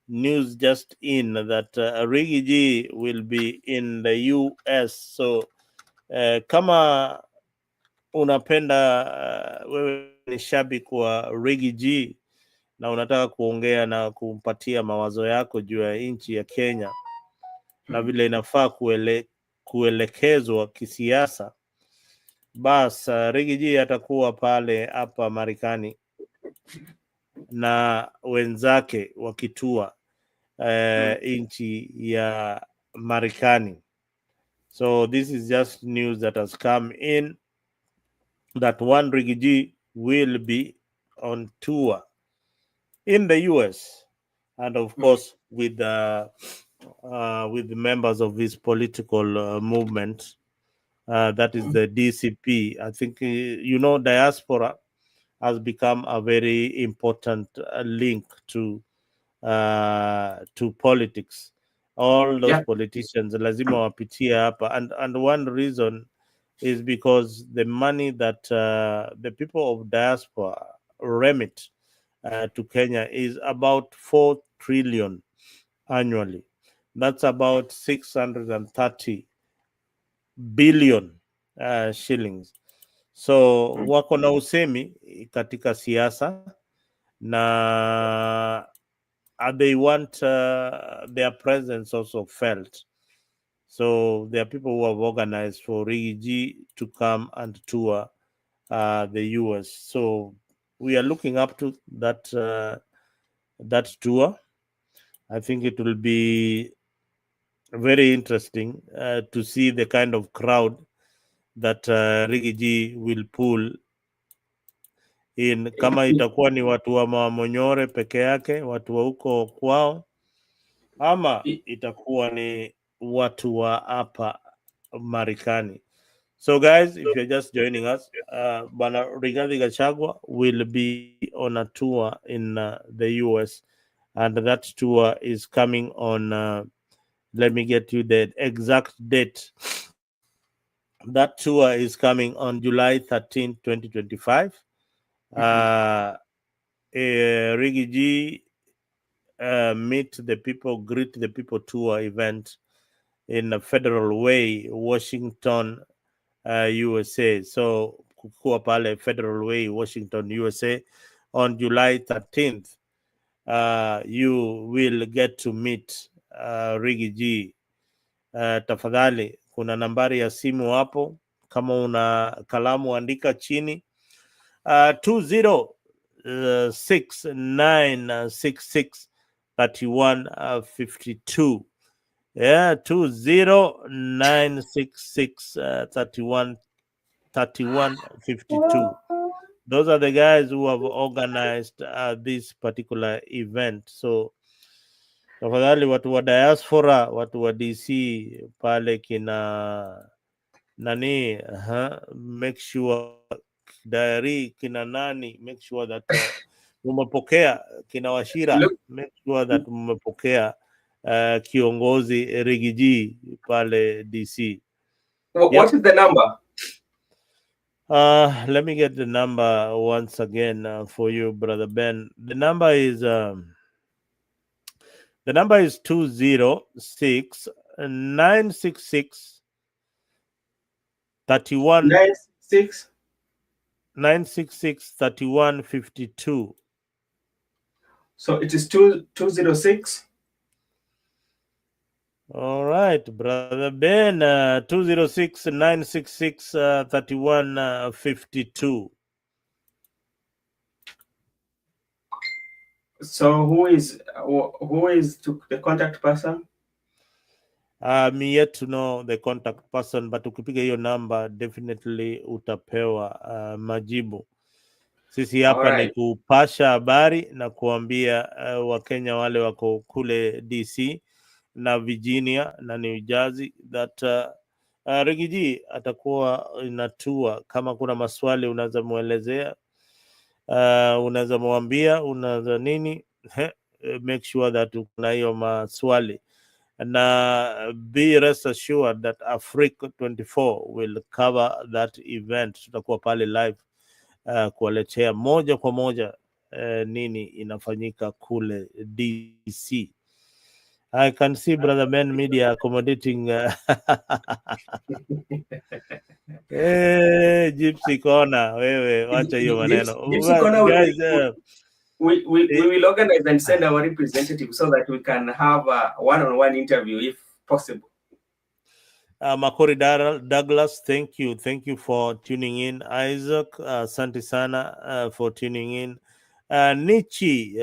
News just in that Riggy G will be in the US. So kama unapenda wewe ni shabiki wa Riggy G na unataka kuongea na kumpatia mawazo yako juu ya nchi ya Kenya na vile inafaa kuelekezwa kisiasa, bas Riggy G atakuwa pale hapa Marekani na wenzake wakitua nchi ya Marekani. So this is just news that has come in that one Riggy G will be on tour in the US, and of course with the members of his political movement, that is the DCP. I think diaspora has become a very important link to politics. All those politicians lazima wapitie hapa, and one reason is because the money that the people of diaspora remit to Kenya is about 4 trillion annually. That's about 630 billion shillings. So wako na usemi katika siasa na they want their presence also felt. So there are people who have organized for Riggy G to come and tour the US. So we are looking up to that tour. I think it will be very interesting to see the kind of crowd that Riggy G will pull in. Kama itakuwa ni watu wa Mamonyore peke yake, watu wa huko kwao, ama itakuwa ni watu wa hapa Marekani. So guys, if you're just joining us, Bwana Rigathi Gachagua will be on a tour in the US, and that tour is coming on let me get you the exact date. That tour is coming on July 13, 2025. Riggy G meet the people, greet the people tour event in a Federal Way, Washington, USA. So kukua pale Federal Way, Washington, USA on July 13th. You will get to meet Riggy G. Tafadhali kuna nambari ya simu hapo, kama una kalamu andika chini 2069663152. Yeah, 2096613152. Those are the guys who have organized this particular event. So tafadhali watu wa diaspora, watu wa DC pale kina nani, make sure diary kina nani, make sure that mmepokea kina Washira, make sure that mmepokea kiongozi Riggy G pale DC. What is the number? Let me get the number once again for you, Brother Ben. The number is 206 966 31 966 3152. So it is 206 All right, brother Ben, 206-966-3152. So who is the contact person? I'm yet to know the contact person, but ukipiga hiyo number definitely utapewa majibu. Sisi hapa ni kupasha habari na kuambia Wakenya wale wako kule DC na Virginia na New Jersey that Rigiji atakuwa inatua. Kama kuna maswali unaweza muelezea, unaweza mwambia, unaweza nini, make sure that kuna hiyo maswali, na be rest assured that Afriq24 will cover that event. Tutakuwa pale live kuwaletea moja kwa moja nini inafanyika kule DC. I can see Brother Ben Media accommodating Gypsy Corner. Wewe wacha hiyo maneno. Gypsy Corner, guys, we will organize and send our representative so that we can have a one-on-one interview if possible. Makori Douglas, thank you for tuning in. Isaac, asante sana for tuning in. Nichi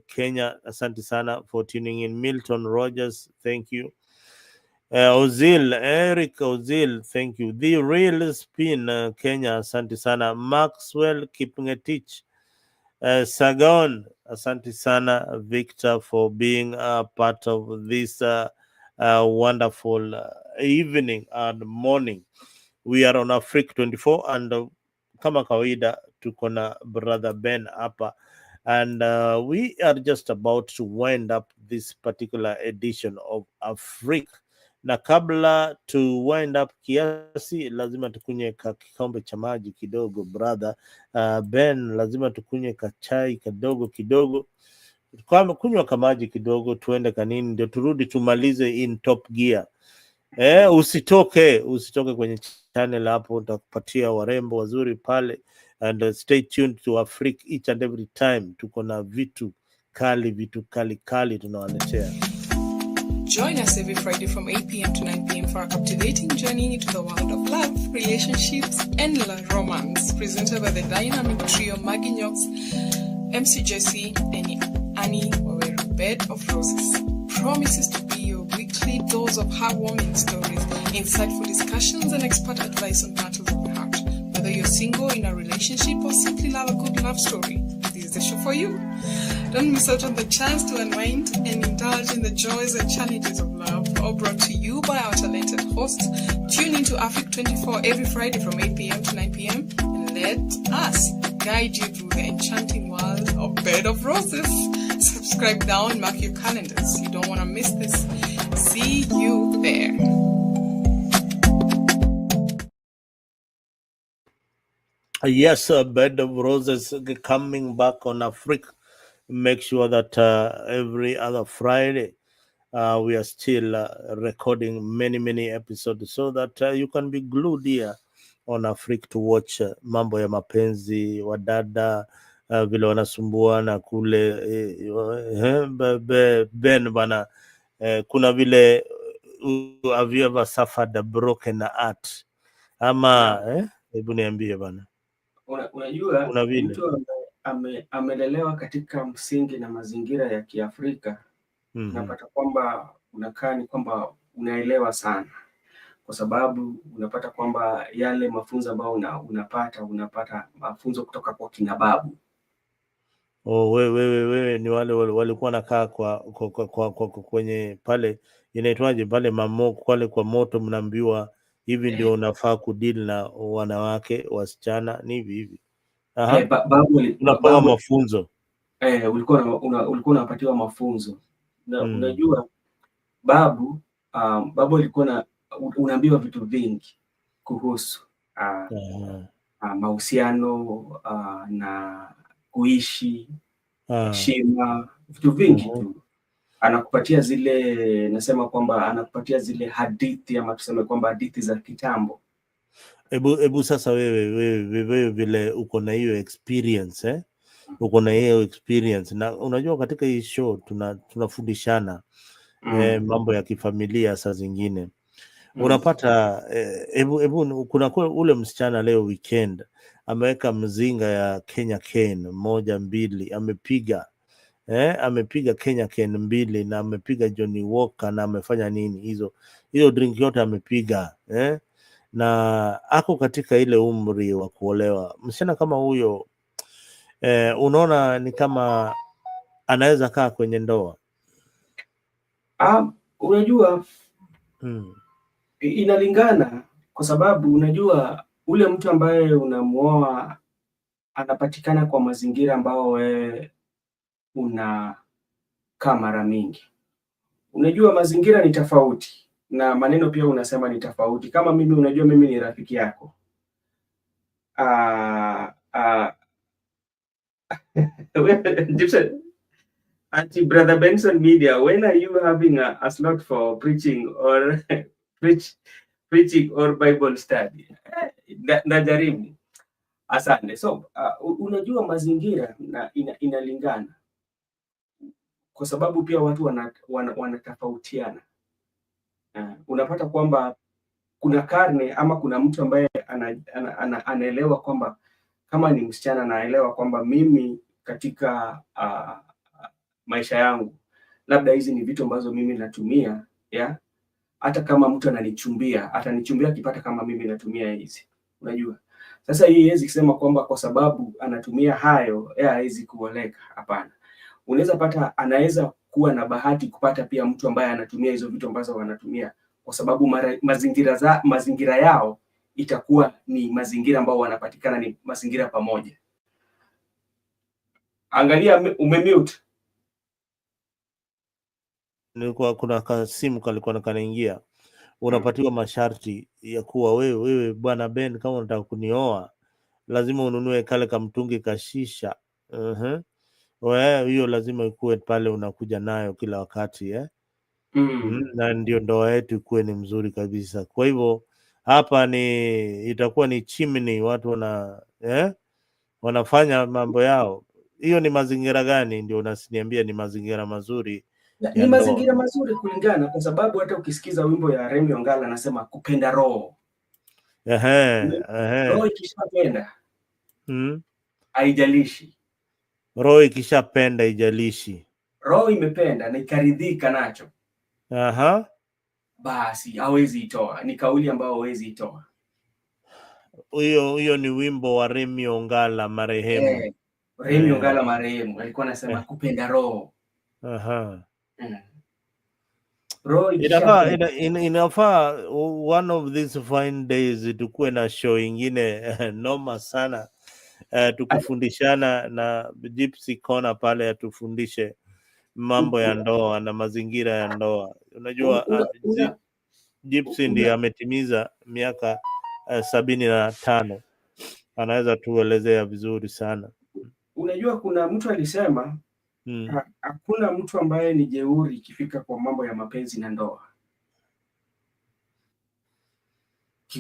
Kenya, asante sana for tuning in. Milton Rogers, thank you. Ozil, Eric Ozil, thank you. The Real Spin Kenya, asante sana. Maxwell Kipngetich, Sagon, asante sana. Victor, for being part of this wonderful evening and morning. We are on Afriq24 and kama kawaida tuko na Brother Ben hapa, and we are just about to wind up this particular edition of Afriq. Na kabla to wind up kiasi, lazima tukunye kikombe cha maji kidogo. Brother Ben, lazima tukunye kachai kidogo, kunywa kamaji kidogo, tuende kanini, ndio turudi tumalize in top gear. Usitoke kwenye channel hapo, utakupatia warembo wazuri pale, and stay tuned to Afriq each and every time. Tuko na vitu kali tunawaletea. Join us every Friday from 8 p.m. to 9 p.m. for a captivating journey into the world of love, relationships, and romance, presented by the dynamic trio Maggie Knox, MC Jesse, and Annie Waweru. Bed of Roses promises to be your weekly dose of heartwarming stories, insightful discussions, and expert advice on matters of the heart. Whether you're single, in a relationship, or simply love a good love story, this is the show for you. Don't miss out on the chance to unwind and indulge in the joys and challenges of love, all brought to you by our talented hosts. Tune into Afriq24 every Friday from 8 p.m. to 9 p.m. and let us guide you through the enchanting world of Bed of Roses. Subscribe now and mark your calendars. You don't want to miss this. See you there. Yes, Bed of Roses coming back on Afriq. Make sure that every other Friday we are still recording many episodes so that you can be glued here on Afriq to watch mambo ya mapenzi, wadada vile wanasumbuana kule Ben bana, kuna vile have you ever suffered a broken heart ama hebu niambie bana. Unajua mtu amelelewa katika msingi na mazingira ya Kiafrika, unapata kwamba unakaa ni kwamba unaelewa sana, kwa sababu unapata kwamba yale mafunzo ambayo unapata mafunzo kutoka kwa kina babu. Wewe ni wale walikuwa nakaa kwa kwenye pale inaitwaje pale pale kwa moto, mnaambiwa hivi ndio unafaa kudeal na wanawake wasichana, ni hivi. Unapewa mafunzo. Ulikuwa unapatiwa mafunzo. Na unajua babu alikuwa unaambiwa vitu vingi kuhusu mahusiano na kuishi, heshima, vitu vingi tu. Anakupatia zile, nasema kwamba anakupatia zile hadithi, ama tuseme kwamba hadithi za kitambo. Ebu sasa wewe vile uko na hiyo experience uko na hiyo experience, na unajua katika hii show tunafundishana mambo ya kifamilia saa zingine unapata kuna ule msichana leo weekend ameweka mzinga ya Kenya Ken 1 2 amepiga amepiga Kenya Ken 2 na amepiga Johnny Walker na amefanya nini hizo drink yote amepiga na ako katika ile umri wa kuolewa. Msichana kama huyo unaona ni kama anaweza kaa kwenye ndoa? Unajua inalingana, kwa sababu unajua ule mtu ambaye unamuoa anapatikana kwa mazingira ambao wewe unakaa mara mingi. Unajua mazingira ni tofauti na maneno pia unasema ni tofauti. Kama mimi, unajua mimi ni rafiki yako. Auntie Brother Benson Media, when are you having a slot for preaching or preaching or Bible study? Najaribu. Asante. So unajua mazingira inalingana, kwa sababu pia watu wanatofautiana. Unapata kwamba kuna karne ama kuna mtu ambaye anaelewa kwamba kama ni msichana anaelewa kwamba mimi katika maisha yangu labda hizi ni vitu ambazo mimi natumia, hata kama mtu atanichumbia akipata kama mimi natumia hizi. Unajua sasa hii haiwezi kusema kwamba kwa sababu anatumia hayo haiwezi kuoleka. Hapana, unaweza pata, anaweza kuwa na bahati kupata pia mtu ambaye anatumia hizo vitu ambazo wanatumia, kwa sababu mazingira yao itakuwa ni mazingira ambao wanapatikana ni mazingira pamoja. Angalia, umemute. Nilikuwa kuna kasimu kalikuwa kanaingia. Unapatiwa masharti ya kuwa wewe bwana Ben, kama unataka kunioa lazima ununue kale kamtungi kashisha. Hiyo lazima ikuwe pale unakuja nayo kila wakati na ndio ndoa yetu ikuwe ni mzuri kabisa. Kwa hivyo hapa itakuwa ni chimney, watu wanafanya mambo yao. Hiyo ni mazingira gani? Ndio unasiniambia ni mazingira mazuri? Ni mazingira mazuri kulingana, kwa sababu hata ukisikiza wimbo ya Remi Ongala anasema kupenda roho. Roho ikishapenda haijalishi. Roho ikishapenda haijalishi. Roho imependa na ikaridhika nacho, basi hawezi itoa. Ni kauli ambayo hawezi itoa. Hiyo ni wimbo wa Remi Ongala marehemu. Remi Ongala marehemu alikuwa anasema kupenda roho. Inafaa one of these fine days tukuwe na show ingine noma sana, tukifundishana na Gypsy Corner pale, atufundishe mambo ya ndoa na mazingira ya ndoa. Unajua Gypsy ndiye ametimiza miaka 75, anaweza tuelezea vizuri sana. Unajua kuna mtu alisema hakuna mtu ambaye ni jeuri ikifika kwa mambo ya mapenzi na ndoa.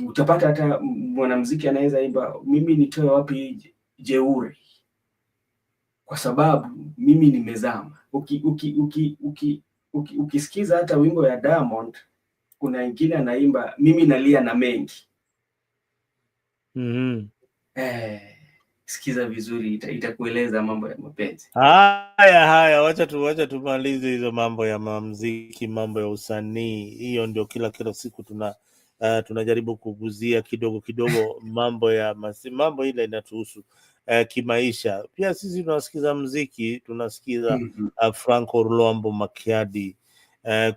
Utapata hata mwanamuziki anaweza imba, mimi nitoe wapi jeuri, kwa sababu mimi nimezama. Ukisikiza hata wimbo ya Diamond, kuna wengine anaimba mimi nalia na mengi. Sikiza vizuri, itakueleza mambo ya mapenzi. Haya, wacha tumalize hizo mambo ya muziki, mambo ya usanii. Hiyo ndio kila siku tunajaribu kuguzia kidogo mambo ile inatuhusu kimaisha. Pia sisi tunasikiza muziki, tunasikiza Franco Luambo Makiadi,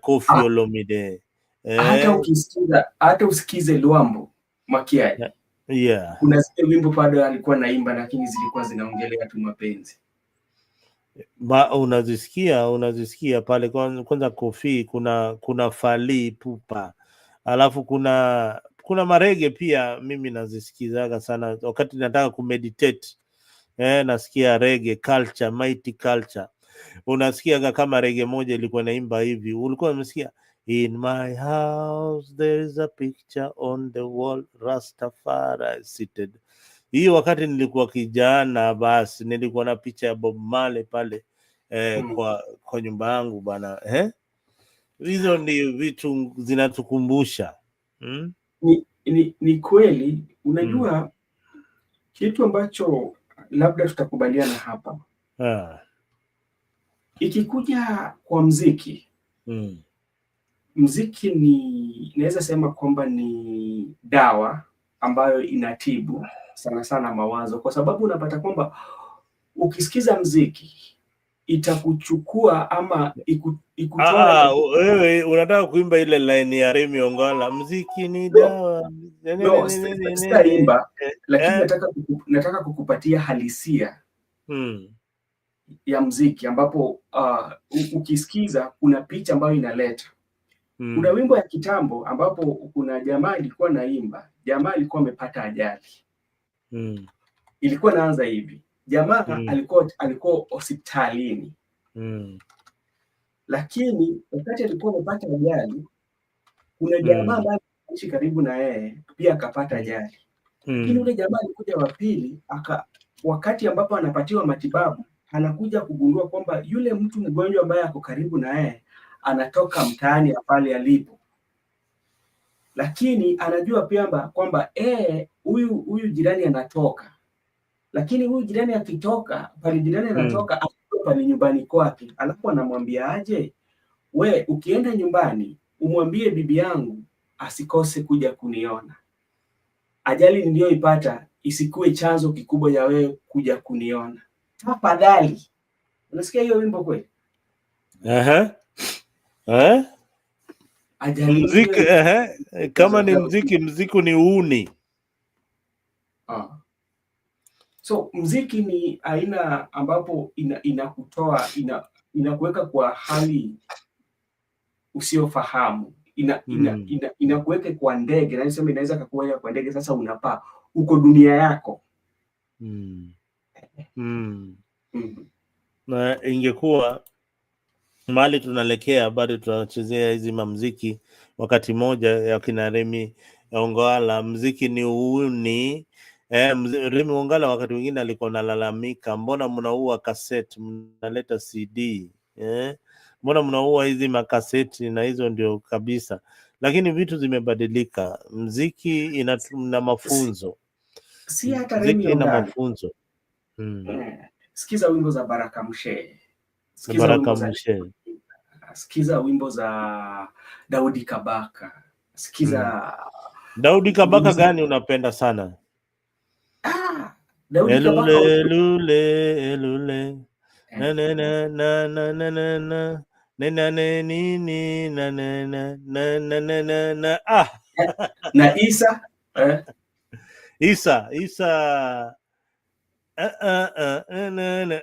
Koffi Olomide. Hata usikize Luambo Makiadi. Kuna zile wimbo bado alikuwa naimba, lakini zilikuwa zinaongelea tu mapenzi. Unazisikia pale kwanza Koffi, kuna Fally Ipupa, alafu kuna marege pia. Mimi nazisikizaga sana wakati nataka kumeditate. Nasikia reggae culture, mighty culture. Unasikiaga kama reggae moja ilikuwa naimba hivi, ulikuwa unasikia in my house there is a picture on the wall, Rastafari seated. Hiyo wakati nilikuwa kijana, basi nilikuwa na picha ya Bob Marley pale kwa nyumba yangu bana. Hizo ni vitu zinatukumbusha. Ni kweli. Unajua kitu ambacho labda tutakubaliana hapa, ikikuja kwa mziki, mziki ni naweza sema kwamba ni dawa ambayo inatibu sana sana mawazo, kwa sababu unapata kwamba ukisikiza mziki itakuchukua ama ikutoa. Wewe unataka kuimba ile line ya Remi Ongala, mziki ni dawa. No, sitaimba, lakini nataka kukupatia halisia ya mziki, ambapo ukisikiza kuna picha ambayo inaleta. Kuna wimbo ya kitambo ambapo kuna jamaa alikuwa naimba, jamaa alikuwa amepata ajali. Ilikuwa naanza hivi, jamaa alikuwa hospitalini, lakini wakati alikuwa amepata ajali, kuna jamaa ambaye anaishi karibu na yeye pia akapata ajali. Lakini yule jamaa alikuja wa pili, wakati ambapo anapatiwa matibabu, anakuja kugundua kwamba yule mtu mgonjwa ambaye ako karibu na yeye anatoka mtaani pale alipo, lakini anajua pia kwamba huyu jirani anatoka, lakini huyu jirani akitoka pale, jirani anatoka pale nyumbani kwake, alafu anamwambia aje, we ukienda nyumbani umwambie bibi yangu asikose kuja kuniona, ajali niliyoipata isikue chanzo kikubwa ya wewe kuja kuniona, tafadhali. Unasikia hiyo wimbo kweli? Mziki, kama ni mziki ni uni. So mziki ni aina ambapo inakutoa inakuweka kwa hali usiofahamu, inakuweka kwa ndege, na nisema inaweza kukuweka kwa ndege. Sasa unapaa uko dunia yako. Na ingekuwa mahali tunaelekea, bado tunachezea hizi mamziki. Wakati moja ya kina Remi Ongala, mziki ni uni. Remi Ongala wakati mwingine alikuwa analalamika, mbona mnaua cassette, mnaleta CD? Mbona mnaua hizi makaseti? Na hizo ndio kabisa. Lakini vitu zimebadilika. Mziki ina mafunzo. Si hata Remi Ongala ina mafunzo. Sikiza wimbo za Baraka Mshe. Sikiza wimbo za Daudi Kabaka. Sikiza Daudi Kabaka gani unapenda sana? Daudi Kabaka. Elule. Na na Isa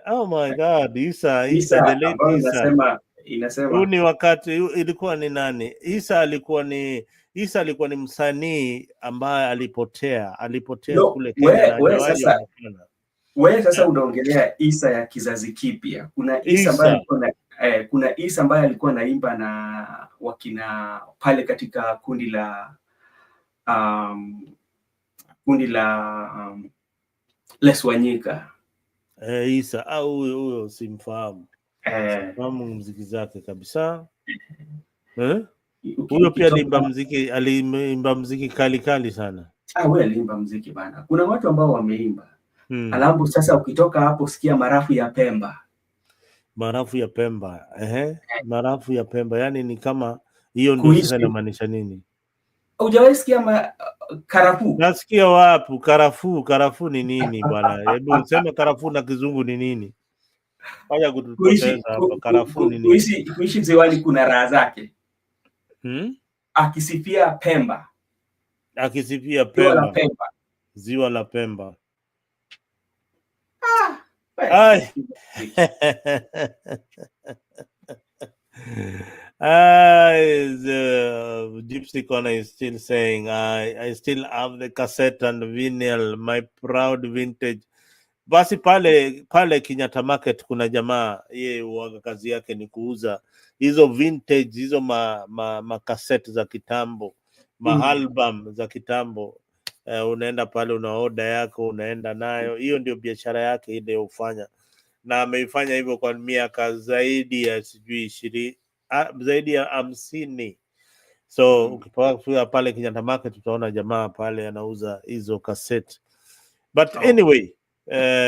oh my God, Isa the late Isa. Inasema ni wakati ilikuwa ni nani? Isa alikuwa ni msanii ambaye alipotea kule Kenya. Wewe sasa unaongelea Isa ya kizazi kipya. Kuna Isa ambaye alikuwa naimba na wakina pale katika kundi la Les Wanyika. Isa au huyo simfahamu. Simfahamu muziki zake kabisa. Huyo pia aliimba muziki kali sana. Wewe aliimba muziki bana. Kuna watu ambao wameimba. Alafu sasa ukitoka hapo sikia marafu ya Pemba. Marafu ya Pemba. Marafu ya Pemba. Yaani ni kama hiyo ndio sasa inamaanisha nini? Hujawahi sikia karafuu? Nasikia wapi karafuu? Karafuu ni nini bwana? Hebu sema karafuu na kizungu ni nini? Haya kutupoteza hapa. Karafuu ni nini? Kuishi ziwani kuna raha zake. Akisifia Pemba. Ziwa la Pemba. Gypsy Corner is still saying, I still have the cassette and vinyl, my proud vintage. Basi pale Kenyatta Market kuna jamaa yeye huaga kazi yake ni kuuza hizo vintage, hizo cassette za kitambo, album za kitambo. Unaenda pale una order yako, unaenda nayo. Hiyo ndio biashara yake ile ufanya, na ameifanya hivyo kwa miaka zaidi ya sijui zaidi ya 50. So ukipaka pale Kenyatta Market utaona jamaa pale anauza hizo cassette. But anyway,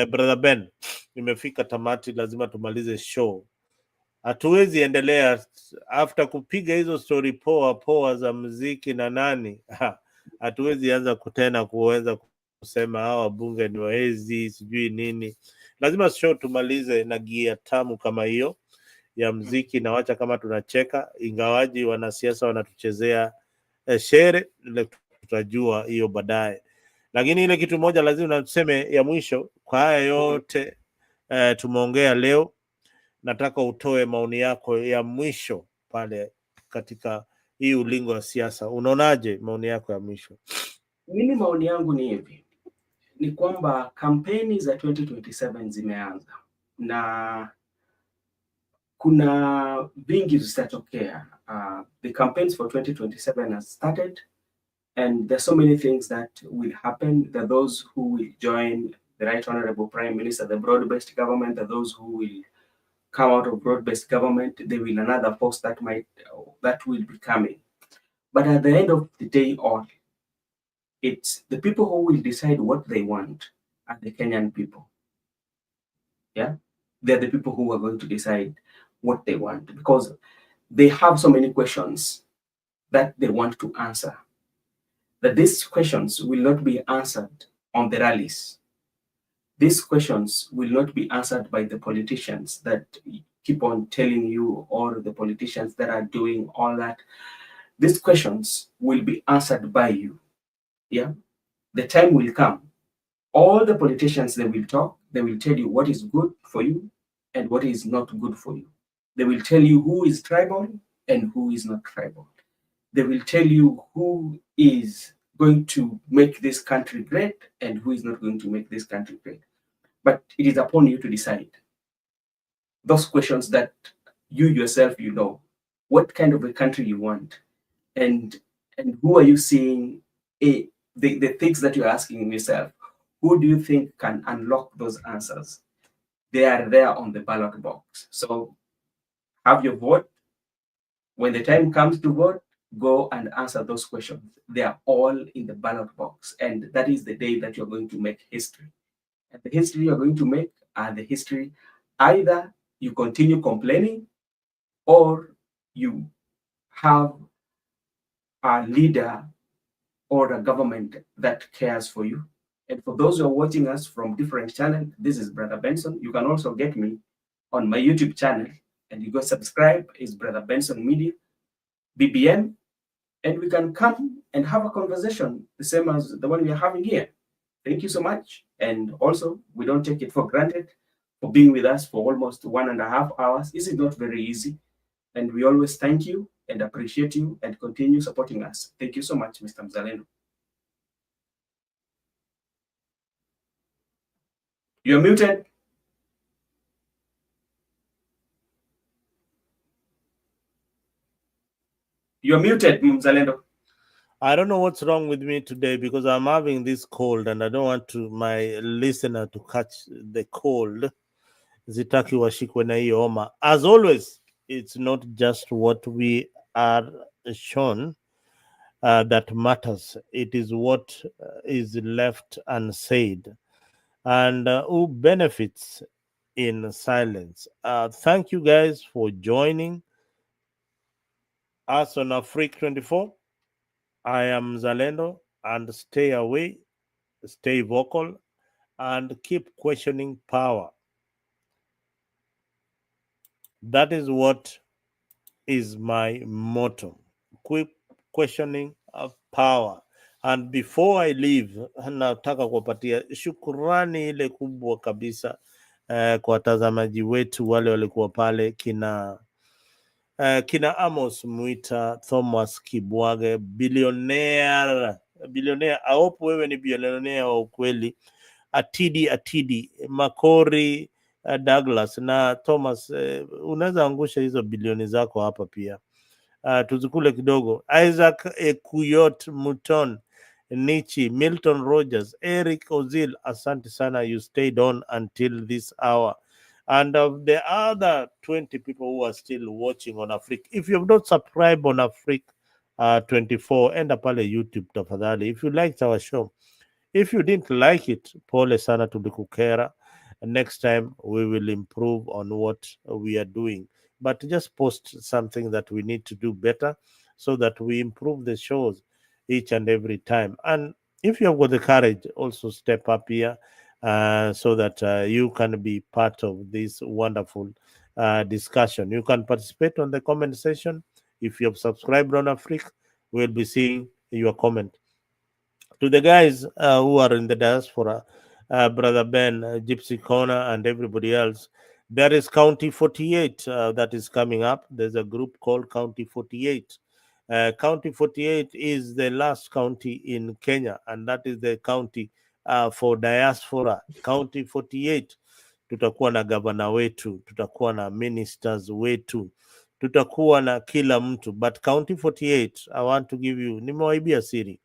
brother Ben, nimefika tamati, lazima tumalize show. Hatuwezi endelea after kupiga hizo story poa za muziki na nani. Hatuwezi anza kutena kuweza kusema hawa bunge ni waezi sijui nini. Lazima show tumalize na gia tamu kama hiyo ya muziki, na wacha kama tunacheka, ingawaji wanasiasa wanatuchezea shere, ile tutajua hiyo baadaye. Lakini ile kitu moja lazima tuseme ya mwisho kwa haya yote tumeongea leo, nataka utoe maoni yako ya mwisho pale katika hii ulingo wa siasa. Unaonaje maoni yako ya mwisho? Mimi maoni yangu ni hivi, ni kwamba kampeni za 2027 zimeanza na kuna vingi zitatokea. The campaigns for 2027 have started, and there's so many things that will happen. There are those who will join the Right Honorable Prime Minister, the broad-based government. There are those who will come out of broad-based government. There will another force that will be coming. But at the end of the day, it's the people who will decide what they want are the Kenyan people. Yeah, they're the people who are going to decide what they want, because they have so many questions that they want to answer. That these questions will not be answered on the rallies. These questions will not be answered by the politicians that keep on telling you, or the politicians that are doing all that. These questions will be answered by you. Yeah, the time will come. All the politicians, they will talk. They will tell you what is good for you and what is not good for you. They will tell you who is tribal and who is not tribal. They will tell you who is going to make this country great and who is not going to make this country great. But it is upon you to decide those questions that you yourself, you know, what kind of a country you want, and who are you seeing, the things that you're asking yourself, who do you think can unlock those answers? They are there on the ballot box. So have your vote. When the time comes to vote, go and answer those questions. They are all in the ballot box. And that is the day that you're going to make history. And the history you're going to make are the history, either you continue complaining or you have a leader or a government that cares for you. And for those who are watching us from different channels, this is Brother Benson. You can also get me on my YouTube channel, and you go subscribe. It's Brother Benson Media, BBM, and we can come and have a conversation the same as the one we are having here. Thank you so much. And also, we don't take it for granted for being with us for almost 1.5 hours. This is not very easy. And we always thank you and appreciate you and continue supporting us. Thank you so much, Mr. Mzalendo. You're muted. You're muted, Mzalendo. I don't know what's wrong with me today, because I'm having this cold and I don't want my listener to catch the cold. Zitaki washikwe na hiyo homa. As always, it's not just what we are shown that matters. It is what is left unsaid, and who benefits in silence. Thank you guys for joining us on Afriq24. I am Zalendo, and stay away, stay vocal, and keep questioning power. That is what is my motto. Keep questioning of power. And before I leave, nataka kuwapatia shukurani ile kubwa kabisa kwa watazamaji wetu wale walikuwa pale, kina Amos Mwita, Thomas Kibwage, billionaire. I hope wewe ni billionaire wa ukweli. Atidi Makori, Douglas na Thomas, unaweza angusha hizo bilioni zako hapa pia. Tuzikule kidogo. Isaac Ekuyot Muton, Nichi, Milton Rogers, Eric Ozil, asante sana, you stayed on until this hour. And of the other 20 people who are still watching on Afriq, if you have not subscribed on Afriq24, enda pale YouTube tafadhali. If you liked our show, if you didn't like it, pole sana tulikukera. Next time we will improve on what we are doing. But just post something that we need to do better so that we improve the shows each and every time. And if you have got the courage, also step up here so that you can be part of this wonderful discussion. You can participate on the comment section. If you have subscribed on Afriq, we'll be seeing your comment. To the guys who are in the diaspora, Brother Ben, Gypsy Corner, and everybody else, there is County 48 that is coming up. There's a group called County 48. County 48 is the last county in Kenya, and that is the county for diaspora. County 48, tutakuwa na gavana wetu, tutakuwa na ministers wetu, tutakuwa na kila mtu. But County 48, I want to give you, nimewaibia siri.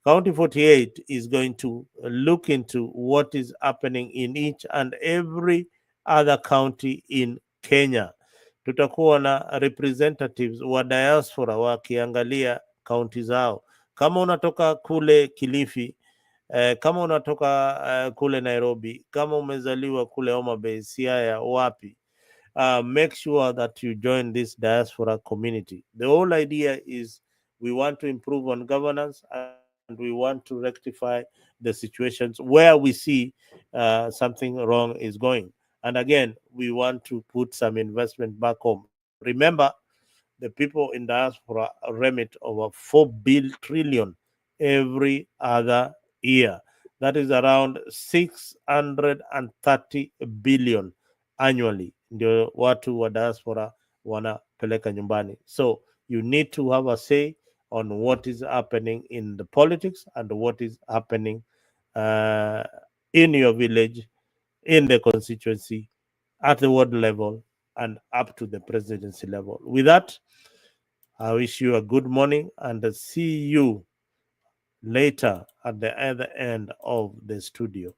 County 48 is going to look into what is happening in each and every other county in Kenya. Tutakuwa na representatives wa diaspora wakiangalia kaunti zao. Kama unatoka kule Kilifi, kama unatoka kule Nairobi, kama umezaliwa kule Homa Bay, Siaya, wapi, make sure that you join this diaspora community. The whole idea is we want to improve on governance and we want to rectify the situations where we see something wrong is going. And again, we want to put some investment back home. Remember, the people in diaspora remit over 4 trillion every other year. That is around 630 billion annually. Ndio watu wa diaspora wanapeleka nyumbani. So you need to have a say on what is happening in the politics and what is happening in your village, in the constituency, at the ward level, and up to the presidency level. With that, I wish you a good morning and see you later at the other end of the studio.